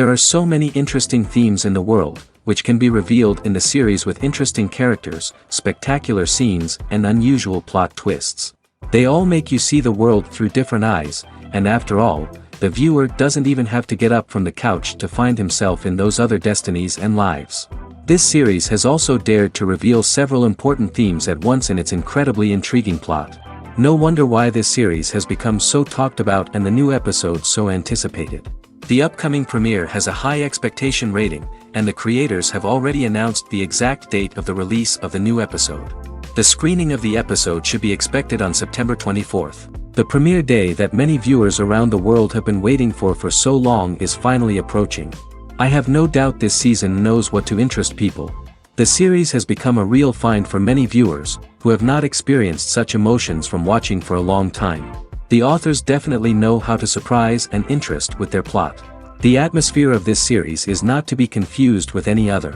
There are so many interesting themes in the world, which can be revealed in the series with interesting characters, spectacular scenes, and unusual plot twists. They all make you see the world through different eyes, and after all, the viewer doesn't even have to get up from the couch to find himself in those other destinies and lives. This series has also dared to reveal several important themes at once in its incredibly intriguing plot. No wonder why this series has become so talked about and the new episodes so anticipated. The upcoming premiere has a high expectation rating, and the creators have already announced the exact date of the release of the new episode. The screening of the episode should be expected on September 24th. The premiere day that many viewers around the world have been waiting for so long is finally approaching. I have no doubt this season knows what to interest people. The series has become a real find for many viewers, who have not experienced such emotions from watching for a long time. The authors definitely know how to surprise and interest with their plot. The atmosphere of this series is not to be confused with any other.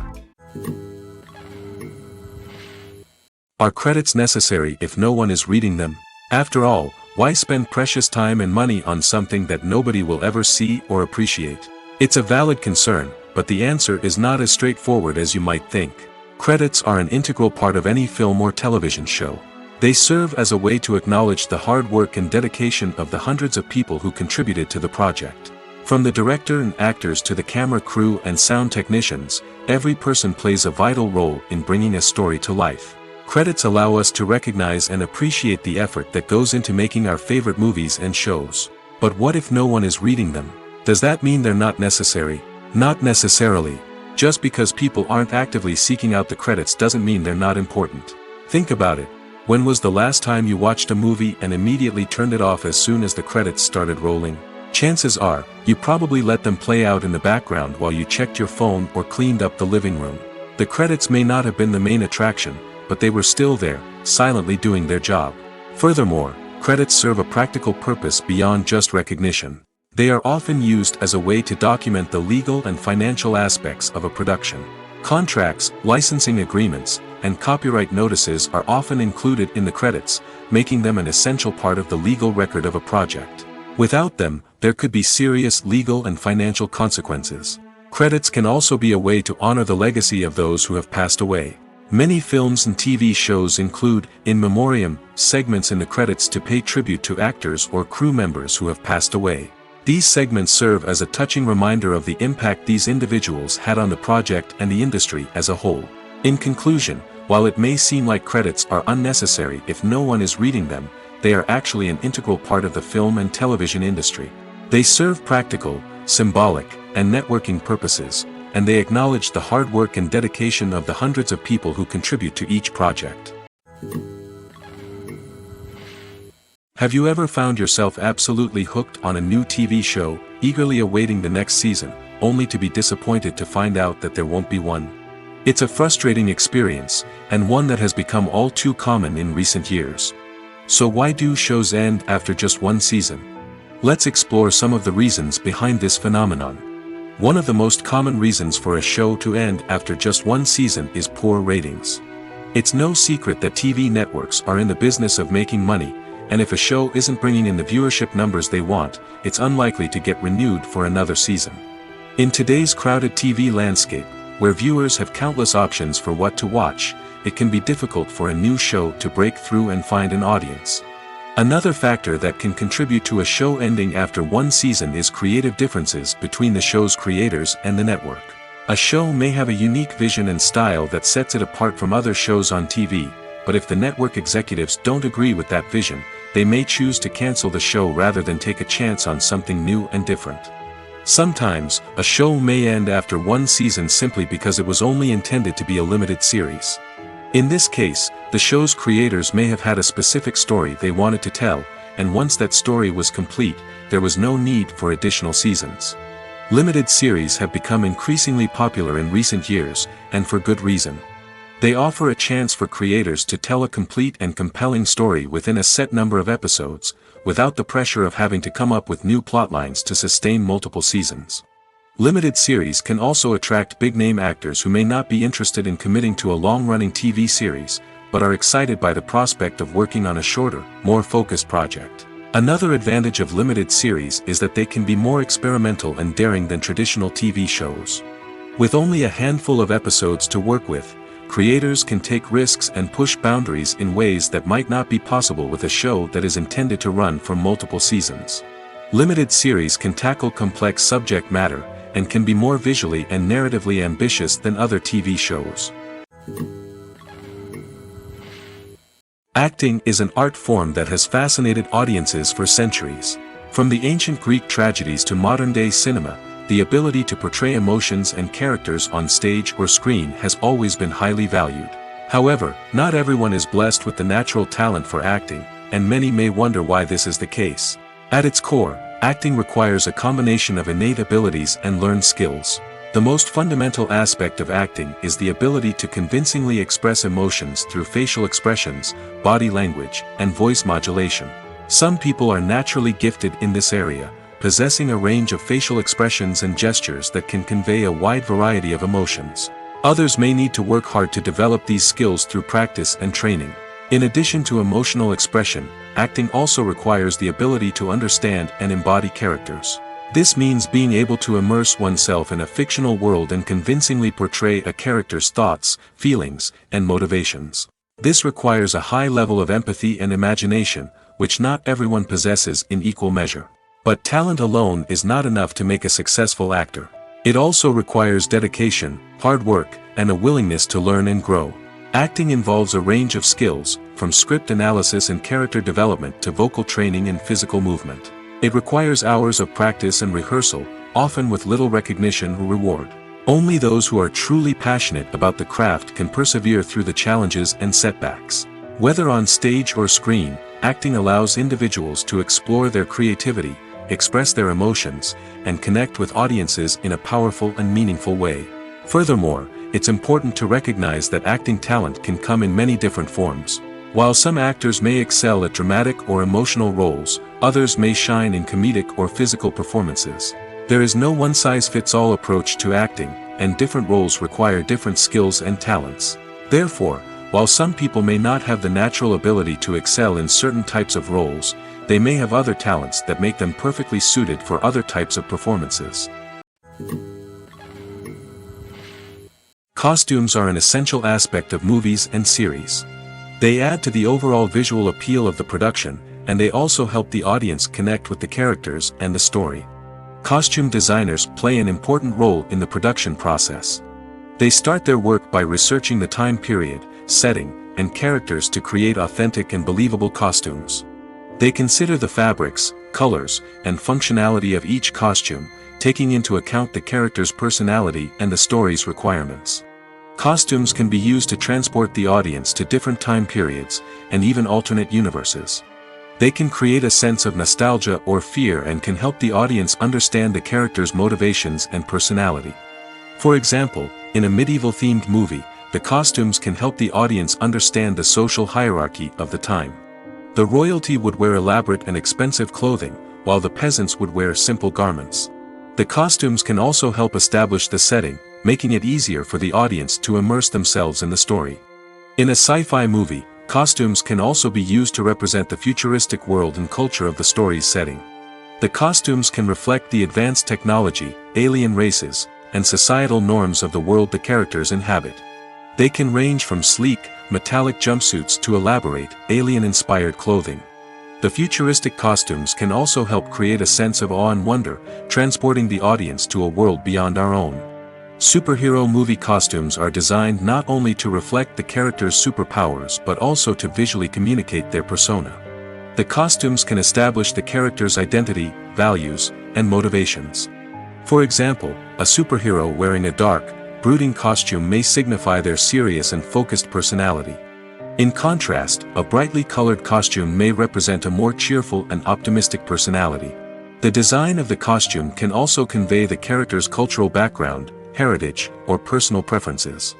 Are credits necessary if no one is reading them? After all, why spend precious time and money on something that nobody will ever see or appreciate? It's a valid concern, but the answer is not as straightforward as you might think. Credits are an integral part of any film or television show. They serve as a way to acknowledge the hard work and dedication of the hundreds of people who contributed to the project. From the director and actors to the camera crew and sound technicians, every person plays a vital role in bringing a story to life. Credits allow us to recognize and appreciate the effort that goes into making our favorite movies and shows. But what if no one is reading them? Does that mean they're not necessary? Not necessarily. Just because people aren't actively seeking out the credits doesn't mean they're not important. Think about it. When was the last time you watched a movie and immediately turned it off as soon as the credits started rolling? Chances are, you probably let them play out in the background while you checked your phone or cleaned up the living room. The credits may not have been the main attraction, but they were still there, silently doing their job. Furthermore, credits serve a practical purpose beyond just recognition. They are often used as a way to document the legal and financial aspects of a production. Contracts, licensing agreements, and copyright notices are often included in the credits, making them an essential part of the legal record of a project. Without them, there could be serious legal and financial consequences. Credits can also be a way to honor the legacy of those who have passed away. Many films and TV shows include, in memoriam, segments in the credits to pay tribute to actors or crew members who have passed away. These segments serve as a touching reminder of the impact these individuals had on the project and the industry as a whole. In conclusion, while it may seem like credits are unnecessary if no one is reading them, they are actually an integral part of the film and television industry. They serve practical, symbolic, and networking purposes, and they acknowledge the hard work and dedication of the hundreds of people who contribute to each project. Have you ever found yourself absolutely hooked on a new TV show, eagerly awaiting the next season, only to be disappointed to find out that there won't be one? It's a frustrating experience, and one that has become all too common in recent years. So why do shows end after just one season? Let's explore some of the reasons behind this phenomenon. One of the most common reasons for a show to end after just one season is poor ratings. It's no secret that TV networks are in the business of making money, and if a show isn't bringing in the viewership numbers they want, it's unlikely to get renewed for another season. In today's crowded TV landscape, where viewers have countless options for what to watch, it can be difficult for a new show to break through and find an audience. Another factor that can contribute to a show ending after one season is creative differences between the show's creators and the network. A show may have a unique vision and style that sets it apart from other shows on TV, but if the network executives don't agree with that vision, they may choose to cancel the show rather than take a chance on something new and different. Sometimes, a show may end after one season simply because it was only intended to be a limited series. In this case, the show's creators may have had a specific story they wanted to tell, and once that story was complete, there was no need for additional seasons. Limited series have become increasingly popular in recent years, and for good reason. They offer a chance for creators to tell a complete and compelling story within a set number of episodes, without the pressure of having to come up with new plotlines to sustain multiple seasons. Limited series can also attract big-name actors who may not be interested in committing to a long-running TV series, but are excited by the prospect of working on a shorter, more focused project. Another advantage of limited series is that they can be more experimental and daring than traditional TV shows. With only a handful of episodes to work with, creators can take risks and push boundaries in ways that might not be possible with a show that is intended to run for multiple seasons. Limited series can tackle complex subject matter, and can be more visually and narratively ambitious than other TV shows. Acting is an art form that has fascinated audiences for centuries. From the ancient Greek tragedies to modern-day cinema, the ability to portray emotions and characters on stage or screen has always been highly valued. However, not everyone is blessed with the natural talent for acting, and many may wonder why this is the case. At its core, acting requires a combination of innate abilities and learned skills. The most fundamental aspect of acting is the ability to convincingly express emotions through facial expressions, body language, and voice modulation. Some people are naturally gifted in this area, possessing a range of facial expressions and gestures that can convey a wide variety of emotions. Others may need to work hard to develop these skills through practice and training. In addition to emotional expression, acting also requires the ability to understand and embody characters. This means being able to immerse oneself in a fictional world and convincingly portray a character's thoughts, feelings, and motivations. This requires a high level of empathy and imagination, which not everyone possesses in equal measure. But talent alone is not enough to make a successful actor. It also requires dedication, hard work, and a willingness to learn and grow. Acting involves a range of skills, from script analysis and character development to vocal training and physical movement. It requires hours of practice and rehearsal, often with little recognition or reward. Only those who are truly passionate about the craft can persevere through the challenges and setbacks. Whether on stage or screen, acting allows individuals to explore their creativity, express their emotions, and connect with audiences in a powerful and meaningful way. Furthermore, it's important to recognize that acting talent can come in many different forms. While some actors may excel at dramatic or emotional roles, others may shine in comedic or physical performances. There is no one-size-fits-all approach to acting, and different roles require different skills and talents. Therefore, while some people may not have the natural ability to excel in certain types of roles, they may have other talents that make them perfectly suited for other types of performances. Costumes are an essential aspect of movies and series. They add to the overall visual appeal of the production, and they also help the audience connect with the characters and the story. Costume designers play an important role in the production process. They start their work by researching the time period, setting, and characters to create authentic and believable costumes. They consider the fabrics, colors, and functionality of each costume, taking into account the character's personality and the story's requirements. Costumes can be used to transport the audience to different time periods, and even alternate universes. They can create a sense of nostalgia or fear and can help the audience understand the character's motivations and personality. For example, in a medieval-themed movie, the costumes can help the audience understand the social hierarchy of the time. The royalty would wear elaborate and expensive clothing, while the peasants would wear simple garments. The costumes can also help establish the setting, making it easier for the audience to immerse themselves in the story. In a sci-fi movie, costumes can also be used to represent the futuristic world and culture of the story's setting. The costumes can reflect the advanced technology, alien races, and societal norms of the world the characters inhabit. They can range from sleek, metallic jumpsuits to elaborate, alien-inspired clothing. The futuristic costumes can also help create a sense of awe and wonder, transporting the audience to a world beyond our own. Superhero movie costumes are designed not only to reflect the character's superpowers but also to visually communicate their persona. The costumes can establish the character's identity, values, and motivations. For example, a superhero wearing a dark, brooding costume may signify their serious and focused personality. In contrast, a brightly colored costume may represent a more cheerful and optimistic personality. The design of the costume can also convey the character's cultural background, heritage, or personal preferences.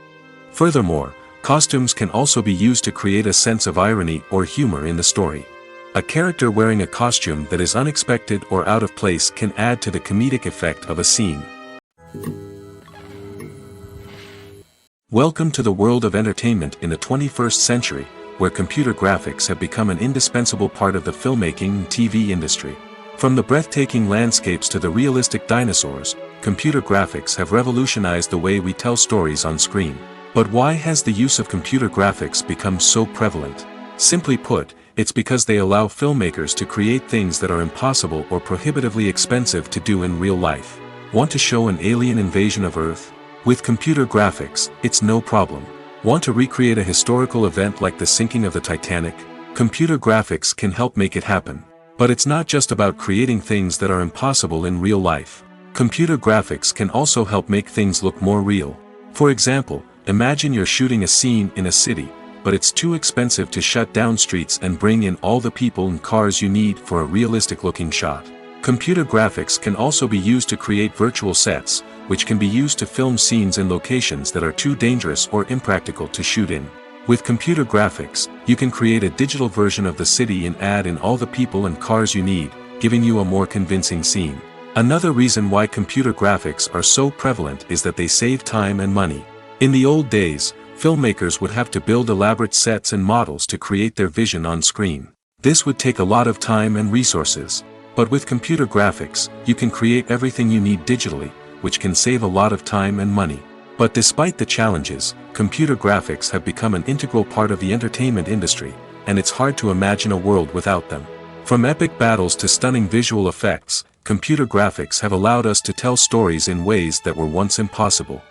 Furthermore, costumes can also be used to create a sense of irony or humor in the story. A character wearing a costume that is unexpected or out of place can add to the comedic effect of a scene. Welcome to the world of entertainment in the 21st century, where computer graphics have become an indispensable part of the filmmaking and TV industry. From the breathtaking landscapes to the realistic dinosaurs, computer graphics have revolutionized the way we tell stories on screen. But why has the use of computer graphics become so prevalent? Simply put, it's because they allow filmmakers to create things that are impossible or prohibitively expensive to do in real life. Want to show an alien invasion of Earth? With computer graphics, it's no problem. Want to recreate a historical event like the sinking of the Titanic? Computer graphics can help make it happen. But it's not just about creating things that are impossible in real life. Computer graphics can also help make things look more real. For example, imagine you're shooting a scene in a city, but it's too expensive to shut down streets and bring in all the people and cars you need for a realistic-looking shot. Computer graphics can also be used to create virtual sets, which can be used to film scenes in locations that are too dangerous or impractical to shoot in. With computer graphics, you can create a digital version of the city and add in all the people and cars you need, giving you a more convincing scene. Another reason why computer graphics are so prevalent is that they save time and money. In the old days, filmmakers would have to build elaborate sets and models to create their vision on screen. This would take a lot of time and resources. But with computer graphics, you can create everything you need digitally, which can save a lot of time and money. But despite the challenges, computer graphics have become an integral part of the entertainment industry, and it's hard to imagine a world without them. From epic battles to stunning visual effects, computer graphics have allowed us to tell stories in ways that were once impossible.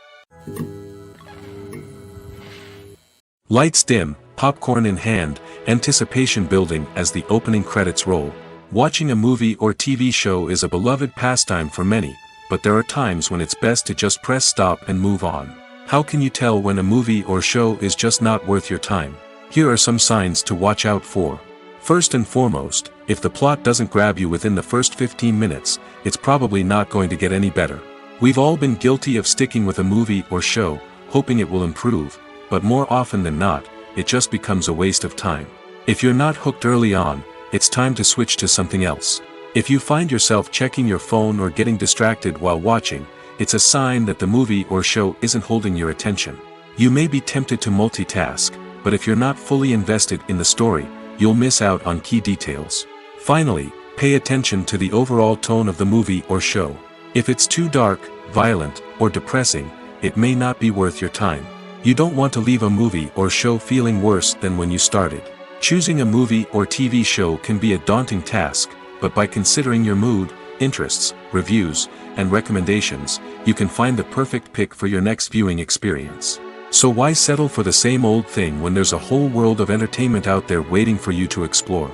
Lights dim, popcorn in hand, anticipation building as the opening credits roll. Watching a movie or TV show is a beloved pastime for many, but there are times when it's best to just press stop and move on. How can you tell when a movie or show is just not worth your time? Here are some signs to watch out for. First and foremost, if the plot doesn't grab you within the first 15 minutes, it's probably not going to get any better. We've all been guilty of sticking with a movie or show, hoping it will improve, but more often than not, it just becomes a waste of time. If you're not hooked early on, it's time to switch to something else. If you find yourself checking your phone or getting distracted while watching, it's a sign that the movie or show isn't holding your attention. You may be tempted to multitask, but if you're not fully invested in the story, you'll miss out on key details. Finally, pay attention to the overall tone of the movie or show. If it's too dark, violent, or depressing, it may not be worth your time. You don't want to leave a movie or show feeling worse than when you started. Choosing a movie or TV show can be a daunting task, but by considering your mood, interests, reviews, and recommendations, you can find the perfect pick for your next viewing experience. So why settle for the same old thing when there's a whole world of entertainment out there waiting for you to explore?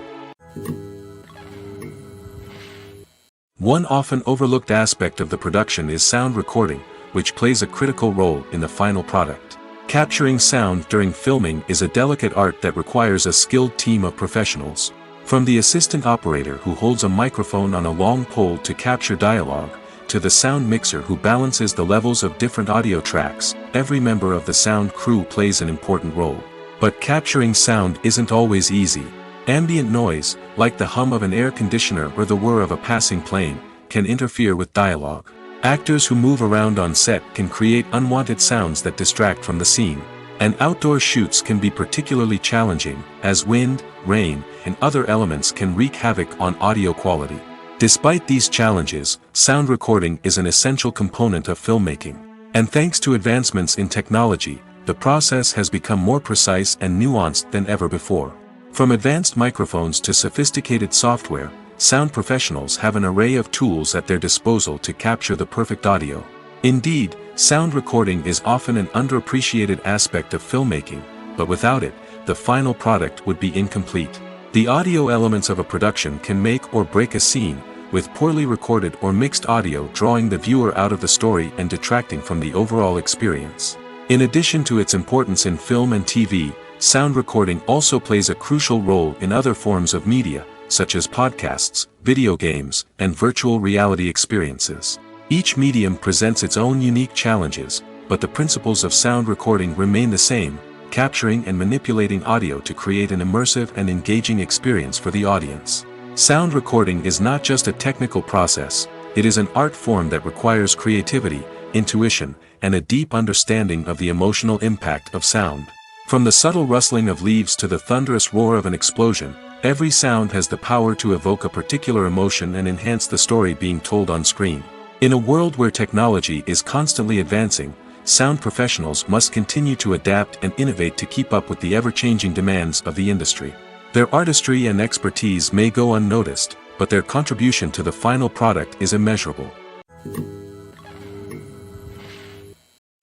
One often overlooked aspect of the production is sound recording, which plays a critical role in the final product. Capturing sound during filming is a delicate art that requires a skilled team of professionals. From the assistant operator who holds a microphone on a long pole to capture dialogue, to the sound mixer who balances the levels of different audio tracks, every member of the sound crew plays an important role. But capturing sound isn't always easy. Ambient noise, like the hum of an air conditioner or the whir of a passing plane, can interfere with dialogue. Actors who move around on set can create unwanted sounds that distract from the scene. And outdoor shoots can be particularly challenging, as wind, rain, and other elements can wreak havoc on audio quality. Despite these challenges, sound recording is an essential component of filmmaking. And thanks to advancements in technology, the process has become more precise and nuanced than ever before. From advanced microphones to sophisticated software, sound professionals have an array of tools at their disposal to capture the perfect audio. Indeed, sound recording is often an underappreciated aspect of filmmaking, but without it, the final product would be incomplete. The audio elements of a production can make or break a scene, with poorly recorded or mixed audio drawing the viewer out of the story and detracting from the overall experience. In addition to its importance in film and TV, sound recording also plays a crucial role in other forms of media, such as podcasts, video games, and virtual reality experiences. Each medium presents its own unique challenges, but the principles of sound recording remain the same, capturing and manipulating audio to create an immersive and engaging experience for the audience. Sound recording is not just a technical process, it is an art form that requires creativity, intuition, and a deep understanding of the emotional impact of sound. From the subtle rustling of leaves to the thunderous roar of an explosion, every sound has the power to evoke a particular emotion and enhance the story being told on screen. In a world where technology is constantly advancing, sound professionals must continue to adapt and innovate to keep up with the ever-changing demands of the industry. Their artistry and expertise may go unnoticed, but their contribution to the final product is immeasurable.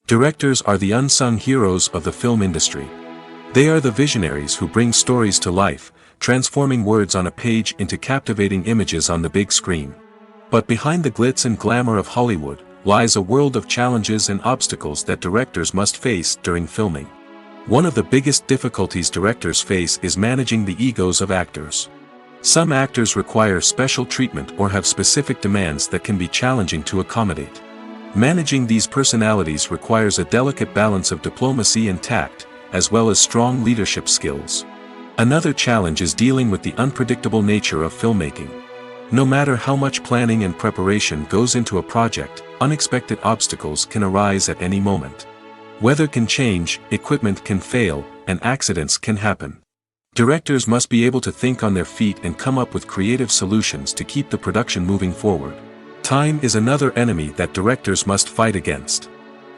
Directors are the unsung heroes of the film industry. They are the visionaries who bring stories to life, transforming words on a page into captivating images on the big screen. But behind the glitz and glamour of Hollywood lies a world of challenges and obstacles that directors must face during filming. One of the biggest difficulties directors face is managing the egos of actors. Some actors require special treatment or have specific demands that can be challenging to accommodate. Managing these personalities requires a delicate balance of diplomacy and tact, as well as strong leadership skills. Another challenge is dealing with the unpredictable nature of filmmaking. No matter how much planning and preparation goes into a project, unexpected obstacles can arise at any moment. Weather can change, equipment can fail, and accidents can happen. Directors must be able to think on their feet and come up with creative solutions to keep the production moving forward. Time is another enemy that directors must fight against.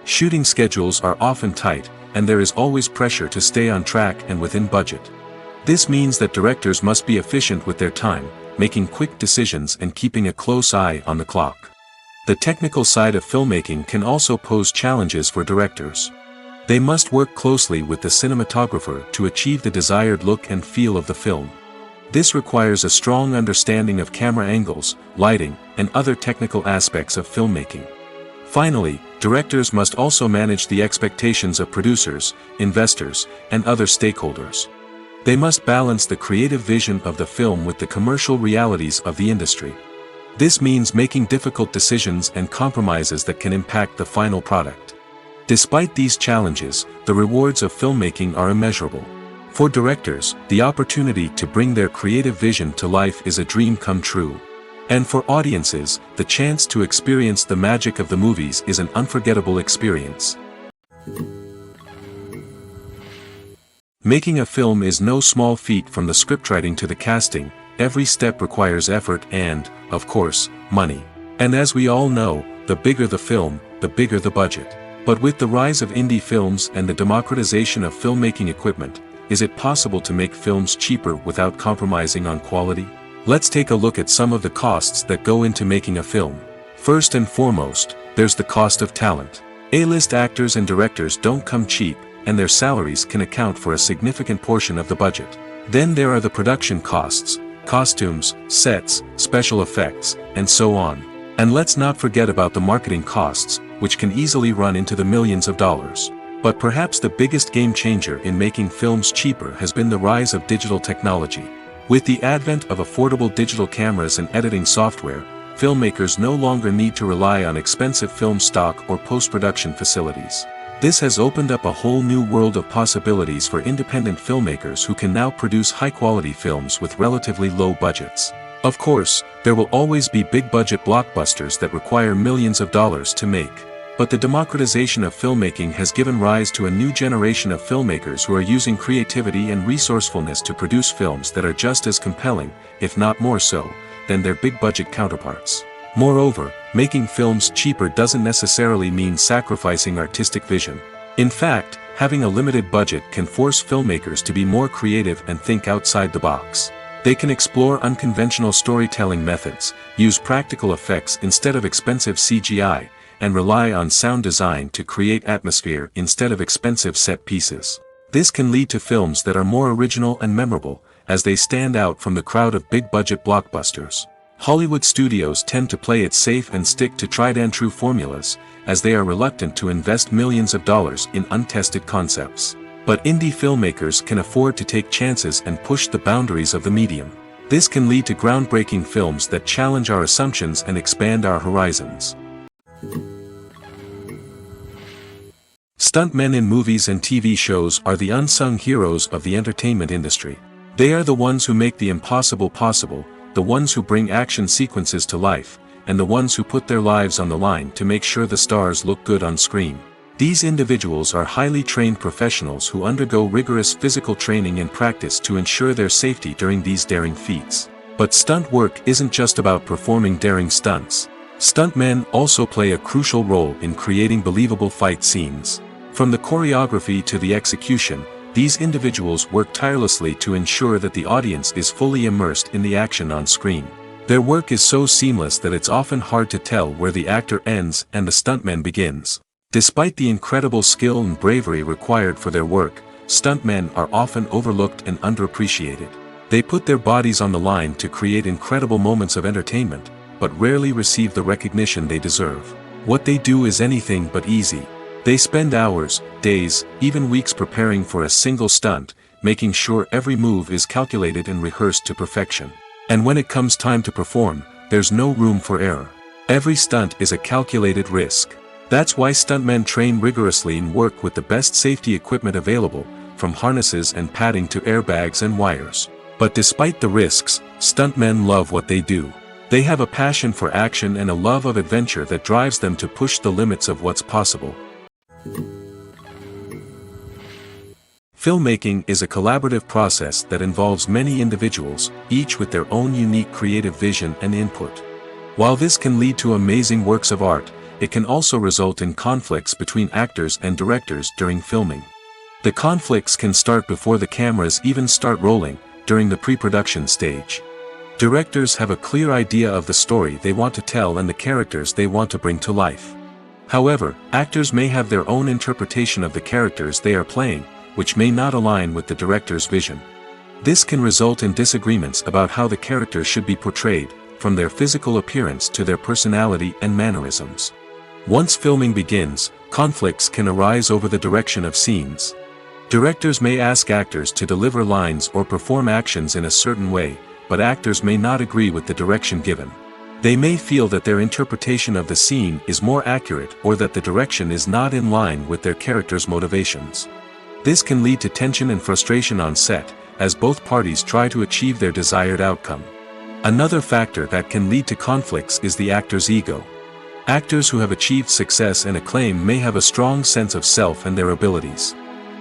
Shooting schedules are often tight, and there is always pressure to stay on track and within budget. This means that directors must be efficient with their time, making quick decisions and keeping a close eye on the clock. The technical side of filmmaking can also pose challenges for directors. They must work closely with the cinematographer to achieve the desired look and feel of the film. This requires a strong understanding of camera angles, lighting, and other technical aspects of filmmaking. Finally, directors must also manage the expectations of producers, investors, and other stakeholders. They must balance the creative vision of the film with the commercial realities of the industry. This means making difficult decisions and compromises that can impact the final product. Despite these challenges, the rewards of filmmaking are immeasurable. For directors, the opportunity to bring their creative vision to life is a dream come true. And for audiences, the chance to experience the magic of the movies is an unforgettable experience. Making a film is no small feat. From the scriptwriting to the casting, every step requires effort and, of course, money. And as we all know, the bigger the film, the bigger the budget. But with the rise of indie films and the democratization of filmmaking equipment, is it possible to make films cheaper without compromising on quality? Let's take a look at some of the costs that go into making a film. First and foremost, there's the cost of talent. A-list actors and directors don't come cheap, and their salaries can account for a significant portion of the budget. Then there are the production costs, costumes, sets, special effects, and so on. And let's not forget about the marketing costs, which can easily run into the millions of dollars. But perhaps the biggest game changer in making films cheaper has been the rise of digital technology. With the advent of affordable digital cameras and editing software, filmmakers no longer need to rely on expensive film stock or post-production facilities. This has opened up a whole new world of possibilities for independent filmmakers who can now produce high-quality films with relatively low budgets. Of course, there will always be big-budget blockbusters that require millions of dollars to make. But the democratization of filmmaking has given rise to a new generation of filmmakers who are using creativity and resourcefulness to produce films that are just as compelling, if not more so, than their big-budget counterparts. Moreover, making films cheaper doesn't necessarily mean sacrificing artistic vision. In fact, having a limited budget can force filmmakers to be more creative and think outside the box. They can explore unconventional storytelling methods, use practical effects instead of expensive CGI, and rely on sound design to create atmosphere instead of expensive set pieces. This can lead to films that are more original and memorable, as they stand out from the crowd of big-budget blockbusters. Hollywood studios tend to play it safe and stick to tried-and-true formulas, as they are reluctant to invest millions of dollars in untested concepts. But indie filmmakers can afford to take chances and push the boundaries of the medium. This can lead to groundbreaking films that challenge our assumptions and expand our horizons. Stuntmen in movies and TV shows are the unsung heroes of the entertainment industry. They are the ones who make the impossible possible, the ones who bring action sequences to life, and the ones who put their lives on the line to make sure the stars look good on screen. These individuals are highly trained professionals who undergo rigorous physical training and practice to ensure their safety during these daring feats. But stunt work isn't just about performing daring stunts. Stuntmen also play a crucial role in creating believable fight scenes. From the choreography to the execution, these individuals work tirelessly to ensure that the audience is fully immersed in the action on screen. Their work is so seamless that it's often hard to tell where the actor ends and the stuntman begins. Despite the incredible skill and bravery required for their work, stuntmen are often overlooked and underappreciated. They put their bodies on the line to create incredible moments of entertainment, but rarely receive the recognition they deserve. What they do is anything but easy. They spend hours, days, even weeks preparing for a single stunt, making sure every move is calculated and rehearsed to perfection. And when it comes time to perform, there's no room for error. Every stunt is a calculated risk. That's why stuntmen train rigorously and work with the best safety equipment available, from harnesses and padding to airbags and wires. But despite the risks, stuntmen love what they do. They have a passion for action and a love of adventure that drives them to push the limits of what's possible. Filmmaking is a collaborative process that involves many individuals, each with their own unique creative vision and input. While this can lead to amazing works of art, it can also result in conflicts between actors and directors during filming. The conflicts can start before the cameras even start rolling, during the pre-production stage. Directors have a clear idea of the story they want to tell and the characters they want to bring to life. However, actors may have their own interpretation of the characters they are playing, which may not align with the director's vision. This can result in disagreements about how the characters should be portrayed, from their physical appearance to their personality and mannerisms. Once filming begins, conflicts can arise over the direction of scenes. Directors may ask actors to deliver lines or perform actions in a certain way, but actors may not agree with the direction given. They may feel that their interpretation of the scene is more accurate or that the direction is not in line with their character's motivations. This can lead to tension and frustration on set, as both parties try to achieve their desired outcome. Another factor that can lead to conflicts is the actor's ego. Actors who have achieved success and acclaim may have a strong sense of self and their abilities.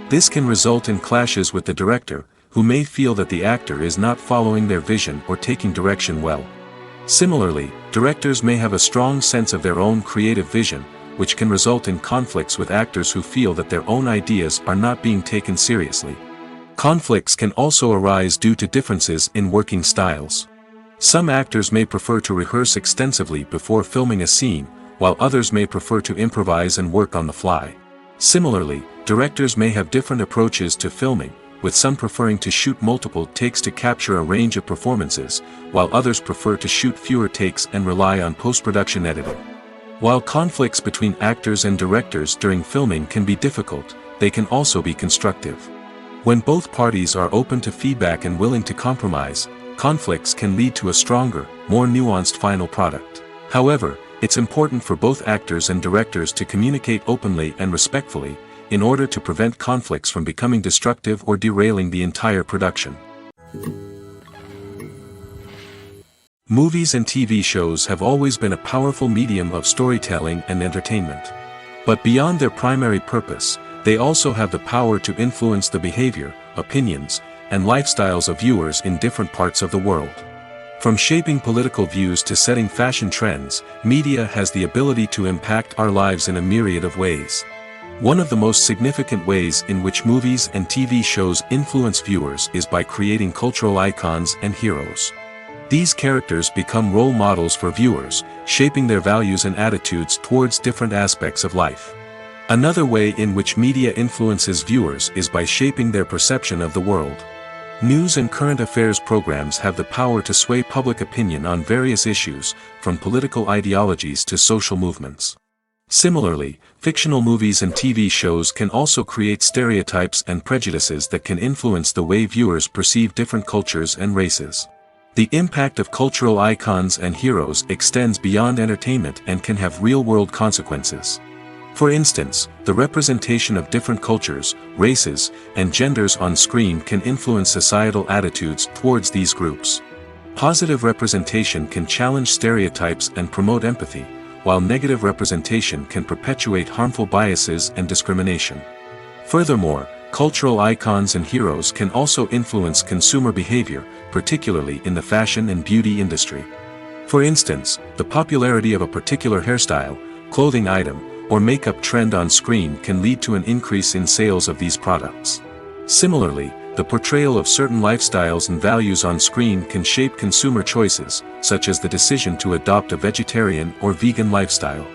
This can result in clashes with the director, who may feel that the actor is not following their vision or taking direction well. Similarly, directors may have a strong sense of their own creative vision, which can result in conflicts with actors who feel that their own ideas are not being taken seriously. Conflicts can also arise due to differences in working styles. Some actors may prefer to rehearse extensively before filming a scene, while others may prefer to improvise and work on the fly. Similarly, directors may have different approaches to filming, with some preferring to shoot multiple takes to capture a range of performances, while others prefer to shoot fewer takes and rely on post-production editing. While conflicts between actors and directors during filming can be difficult, they can also be constructive. When both parties are open to feedback and willing to compromise, conflicts can lead to a stronger, more nuanced final product. However, it's important for both actors and directors to communicate openly and respectfully, in order to prevent conflicts from becoming destructive or derailing the entire production. Movies and TV shows have always been a powerful medium of storytelling and entertainment. But beyond their primary purpose, they also have the power to influence the behavior, opinions, and lifestyles of viewers in different parts of the world. From shaping political views to setting fashion trends, media has the ability to impact our lives in a myriad of ways. One of the most significant ways in which movies and TV shows influence viewers is by creating cultural icons and heroes. These characters become role models for viewers, shaping their values and attitudes towards different aspects of life. Another way in which media influences viewers is by shaping their perception of the world. News and current affairs programs have the power to sway public opinion on various issues, from political ideologies to social movements. Similarly, fictional movies and TV shows can also create stereotypes and prejudices that can influence the way viewers perceive different cultures and races. The impact of cultural icons and heroes extends beyond entertainment and can have real-world consequences. For instance, the representation of different cultures, races, and genders on screen can influence societal attitudes towards these groups. Positive representation can challenge stereotypes and promote empathy, while negative representation can perpetuate harmful biases and discrimination. Furthermore, cultural icons and heroes can also influence consumer behavior, particularly in the fashion and beauty industry. For instance, the popularity of a particular hairstyle, clothing item, or makeup trend on screen can lead to an increase in sales of these products. Similarly, the portrayal of certain lifestyles and values on screen can shape consumer choices, such as the decision to adopt a vegetarian or vegan lifestyle.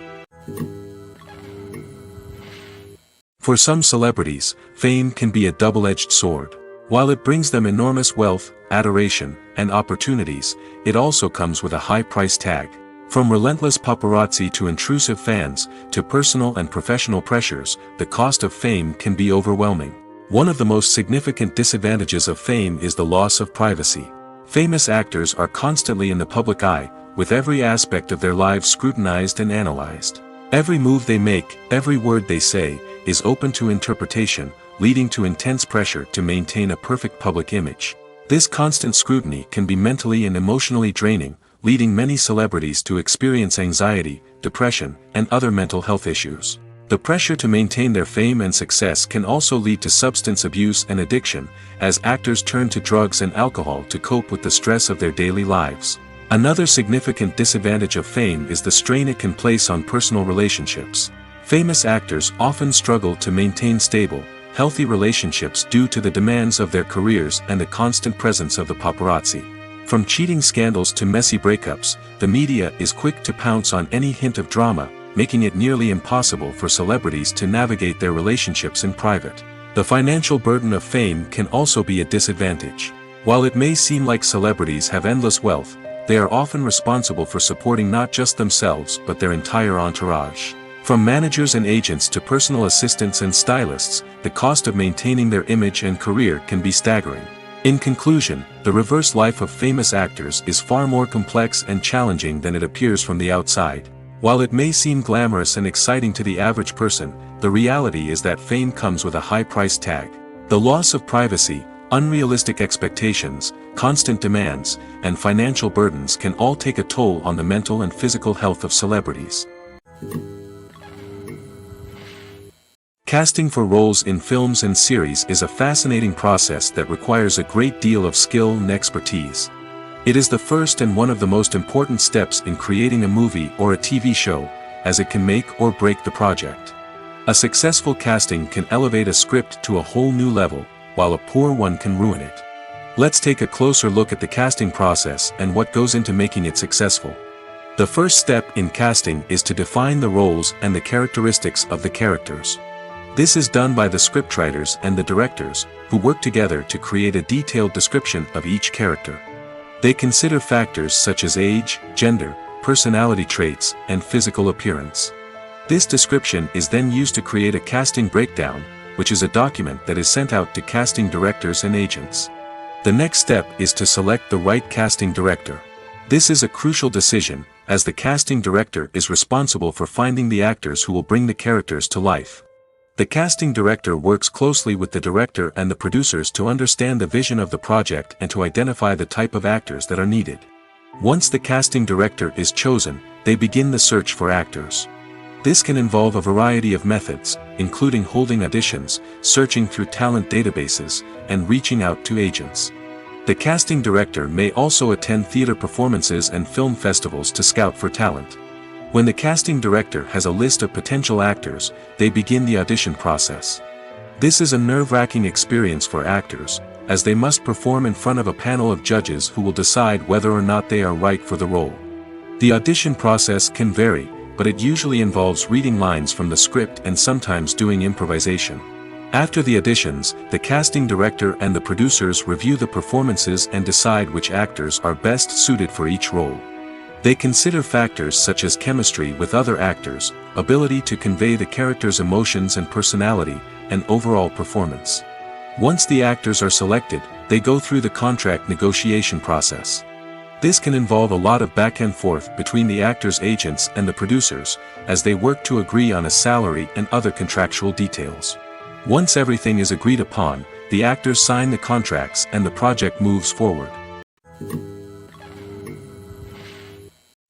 For some celebrities, fame can be a double-edged sword. While it brings them enormous wealth, adoration, and opportunities, it also comes with a high price tag. From relentless paparazzi to intrusive fans, to personal and professional pressures, the cost of fame can be overwhelming. One of the most significant disadvantages of fame is the loss of privacy. Famous actors are constantly in the public eye, with every aspect of their lives scrutinized and analyzed. Every move they make, every word they say, is open to interpretation, leading to intense pressure to maintain a perfect public image. This constant scrutiny can be mentally and emotionally draining, leading many celebrities to experience anxiety, depression, and other mental health issues. The pressure to maintain their fame and success can also lead to substance abuse and addiction, as actors turn to drugs and alcohol to cope with the stress of their daily lives. Another significant disadvantage of fame is the strain it can place on personal relationships. Famous actors often struggle to maintain stable, healthy relationships due to the demands of their careers and the constant presence of the paparazzi. From cheating scandals to messy breakups, the media is quick to pounce on any hint of drama, making it nearly impossible for celebrities to navigate their relationships in private. The financial burden of fame can also be a disadvantage. While it may seem like celebrities have endless wealth, they are often responsible for supporting not just themselves but their entire entourage. From managers and agents to personal assistants and stylists, the cost of maintaining their image and career can be staggering. In conclusion, the reverse life of famous actors is far more complex and challenging than it appears from the outside. While it may seem glamorous and exciting to the average person, the reality is that fame comes with a high price tag. The loss of privacy, unrealistic expectations, constant demands, and financial burdens can all take a toll on the mental and physical health of celebrities. Casting for roles in films and series is a fascinating process that requires a great deal of skill and expertise. It is the first and one of the most important steps in creating a movie or a TV show, as it can make or break the project. A successful casting can elevate a script to a whole new level, while a poor one can ruin it. Let's take a closer look at the casting process and what goes into making it successful. The first step in casting is to define the roles and the characteristics of the characters. This is done by the scriptwriters and the directors, who work together to create a detailed description of each character. They consider factors such as age, gender, personality traits, and physical appearance. This description is then used to create a casting breakdown, which is a document that is sent out to casting directors and agents. The next step is to select the right casting director. This is a crucial decision, as the casting director is responsible for finding the actors who will bring the characters to life. The casting director works closely with the director and the producers to understand the vision of the project and to identify the type of actors that are needed. Once the casting director is chosen, they begin the search for actors. This can involve a variety of methods, including holding auditions, searching through talent databases, and reaching out to agents. The casting director may also attend theater performances and film festivals to scout for talent. When the casting director has a list of potential actors, they begin the audition process. This is a nerve-wracking experience for actors, as they must perform in front of a panel of judges who will decide whether or not they are right for the role. The audition process can vary, but it usually involves reading lines from the script and sometimes doing improvisation. After the auditions, the casting director and the producers review the performances and decide which actors are best suited for each role. They consider factors such as chemistry with other actors, ability to convey the character's emotions and personality, and overall performance. Once the actors are selected, they go through the contract negotiation process. This can involve a lot of back and forth between the actors' agents and the producers, as they work to agree on a salary and other contractual details. Once everything is agreed upon, the actors sign the contracts and the project moves forward.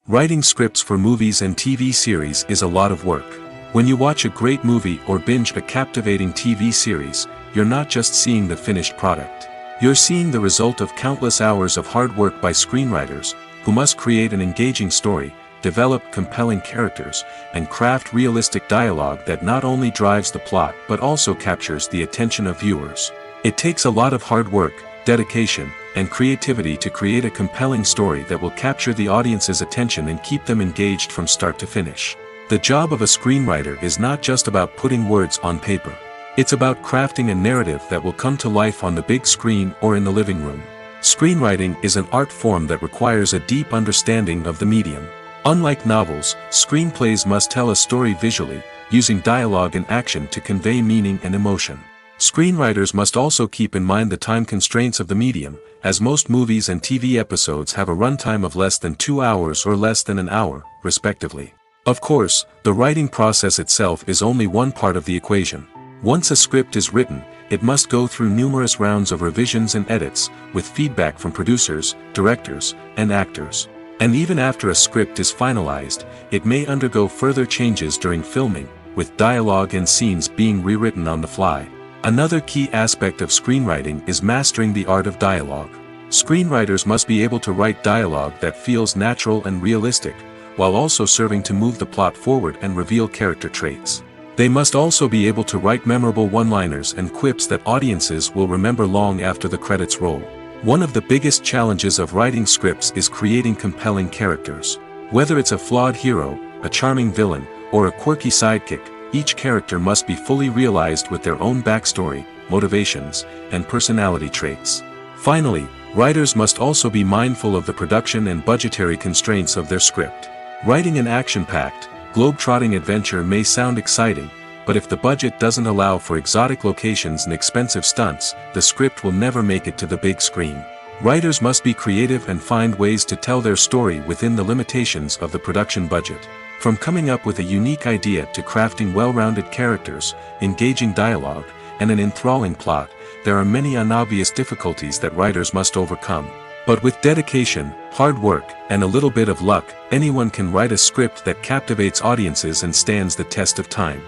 Writing scripts for movies and TV series is a lot of work. When you watch a great movie or binge a captivating TV series, you're not just seeing the finished product. You're seeing the result of countless hours of hard work by screenwriters, who must create an engaging story, develop compelling characters, and craft realistic dialogue that not only drives the plot but also captures the attention of viewers. It takes a lot of hard work, dedication, and creativity to create a compelling story that will capture the audience's attention and keep them engaged from start to finish. The job of a screenwriter is not just about putting words on paper. It's about crafting a narrative that will come to life on the big screen or in the living room. Screenwriting is an art form that requires a deep understanding of the medium. Unlike novels, screenplays must tell a story visually, using dialogue and action to convey meaning and emotion. Screenwriters must also keep in mind the time constraints of the medium, as most movies and TV episodes have a runtime of less than 2 hours or less than an hour, respectively. Of course, the writing process itself is only one part of the equation. Once a script is written, it must go through numerous rounds of revisions and edits, with feedback from producers, directors, and actors. And even after a script is finalized, it may undergo further changes during filming, with dialogue and scenes being rewritten on the fly. Another key aspect of screenwriting is mastering the art of dialogue. Screenwriters must be able to write dialogue that feels natural and realistic, while also serving to move the plot forward and reveal character traits. They must also be able to write memorable one-liners and quips that audiences will remember long after the credits roll. One of the biggest challenges of writing scripts is creating compelling characters. Whether it's a flawed hero, a charming villain, or a quirky sidekick, each character must be fully realized with their own backstory, motivations, and personality traits. Finally, writers must also be mindful of the production and budgetary constraints of their script. Writing an action-packed, globe-trotting adventure may sound exciting, but if the budget doesn't allow for exotic locations and expensive stunts, the script will never make it to the big screen. Writers must be creative and find ways to tell their story within the limitations of the production budget. From coming up with a unique idea to crafting well-rounded characters, engaging dialogue, and an enthralling plot, there are many unobvious difficulties that writers must overcome. But with dedication, hard work, and a little bit of luck, anyone can write a script that captivates audiences and stands the test of time.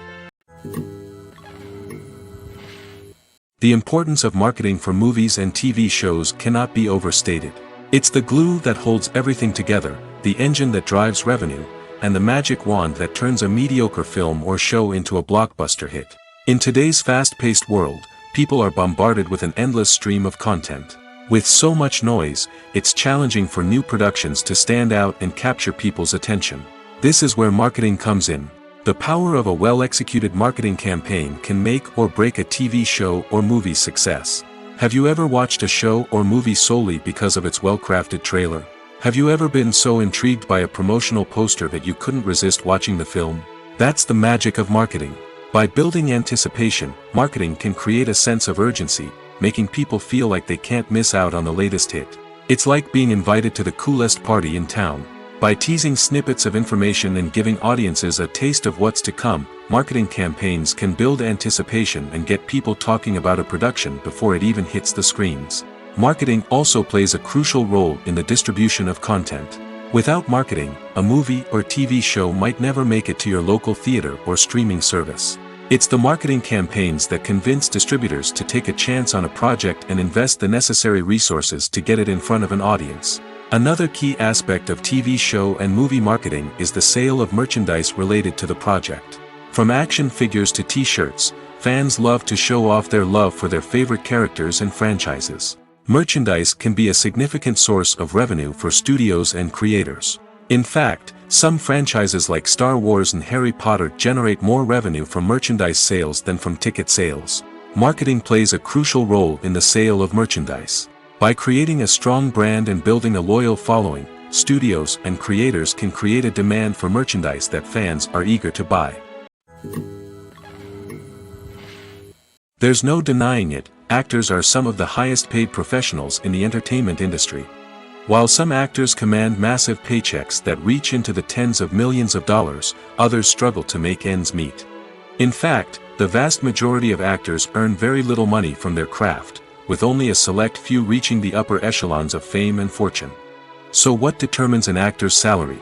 The importance of marketing for movies and TV shows cannot be overstated. It's the glue that holds everything together, the engine that drives revenue, and the magic wand that turns a mediocre film or show into a blockbuster hit. In today's fast-paced world, people are bombarded with an endless stream of content. With so much noise, it's challenging for new productions to stand out and capture people's attention. This is where marketing comes in. The power of a well-executed marketing campaign can make or break a TV show or movie's success. Have you ever watched a show or movie solely because of its well-crafted trailer? Have you ever been so intrigued by a promotional poster that you couldn't resist watching the film? That's the magic of marketing. By building anticipation, marketing can create a sense of urgency, making people feel like they can't miss out on the latest hit. It's like being invited to the coolest party in town. By teasing snippets of information and giving audiences a taste of what's to come, marketing campaigns can build anticipation and get people talking about a production before it even hits the screens. Marketing also plays a crucial role in the distribution of content. Without marketing, a movie or TV show might never make it to your local theater or streaming service. It's the marketing campaigns that convince distributors to take a chance on a project and invest the necessary resources to get it in front of an audience. Another key aspect of TV show and movie marketing is the sale of merchandise related to the project. From action figures to t-shirts, fans love to show off their love for their favorite characters and franchises. Merchandise can be a significant source of revenue for studios and creators. In fact, some franchises like Star Wars and Harry Potter generate more revenue from merchandise sales than from ticket sales. Marketing plays a crucial role in the sale of merchandise. By creating a strong brand and building a loyal following, studios and creators can create a demand for merchandise that fans are eager to buy. There's no denying it, actors are some of the highest paid professionals in the entertainment industry. While some actors command massive paychecks that reach into the tens of millions of dollars, others struggle to make ends meet. In fact, the vast majority of actors earn very little money from their craft, with only a select few reaching the upper echelons of fame and fortune. So what determines an actor's salary?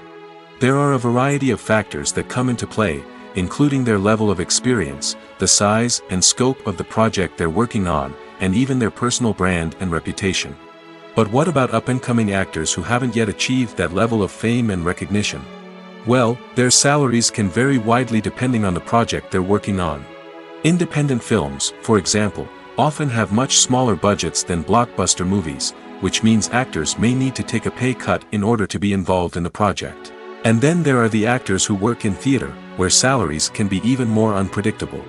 There are a variety of factors that come into play, including their level of experience, the size and scope of the project they're working on, and even their personal brand and reputation. But what about up-and-coming actors who haven't yet achieved that level of fame and recognition? Well, their salaries can vary widely depending on the project they're working on. Independent films, for example, often have much smaller budgets than blockbuster movies, which means actors may need to take a pay cut in order to be involved in the project. And then there are the actors who work in theater, where salaries can be even more unpredictable.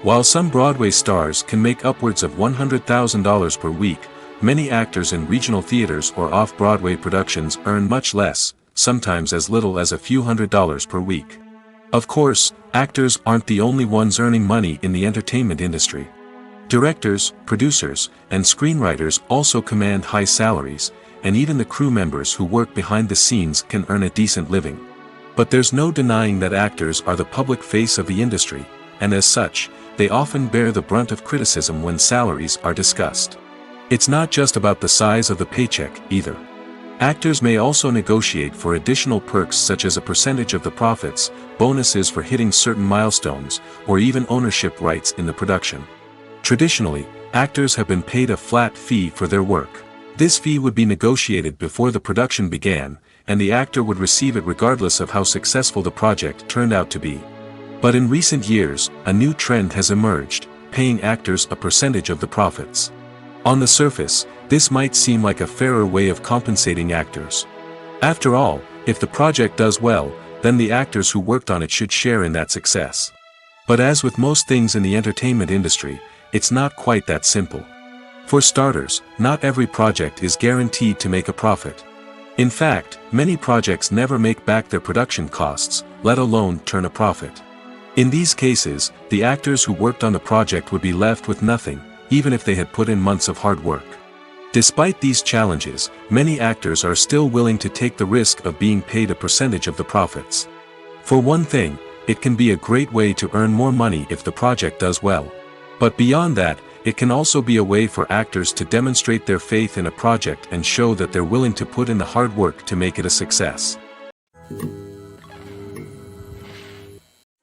While some Broadway stars can make upwards of $100,000 per week, many actors in regional theaters or off-Broadway productions earn much less, sometimes as little as a few $100s per week. Of course, actors aren't the only ones earning money in the entertainment industry. Directors, producers, and screenwriters also command high salaries, and even the crew members who work behind the scenes can earn a decent living. But there's no denying that actors are the public face of the industry, and as such, they often bear the brunt of criticism when salaries are discussed. It's not just about the size of the paycheck, either. Actors may also negotiate for additional perks such as a percentage of the profits, bonuses for hitting certain milestones, or even ownership rights in the production. Traditionally, actors have been paid a flat fee for their work. This fee would be negotiated before the production began, and the actor would receive it regardless of how successful the project turned out to be. But in recent years, a new trend has emerged, paying actors a percentage of the profits. On the surface, this might seem like a fairer way of compensating actors. After all, if the project does well, then the actors who worked on it should share in that success. But as with most things in the entertainment industry, it's not quite that simple. For starters, not every project is guaranteed to make a profit. In fact, many projects never make back their production costs, let alone turn a profit. In these cases, the actors who worked on the project would be left with nothing, even if they had put in months of hard work. Despite these challenges, many actors are still willing to take the risk of being paid a percentage of the profits. For one thing, it can be a great way to earn more money if the project does well. But beyond that, it can also be a way for actors to demonstrate their faith in a project and show that they're willing to put in the hard work to make it a success.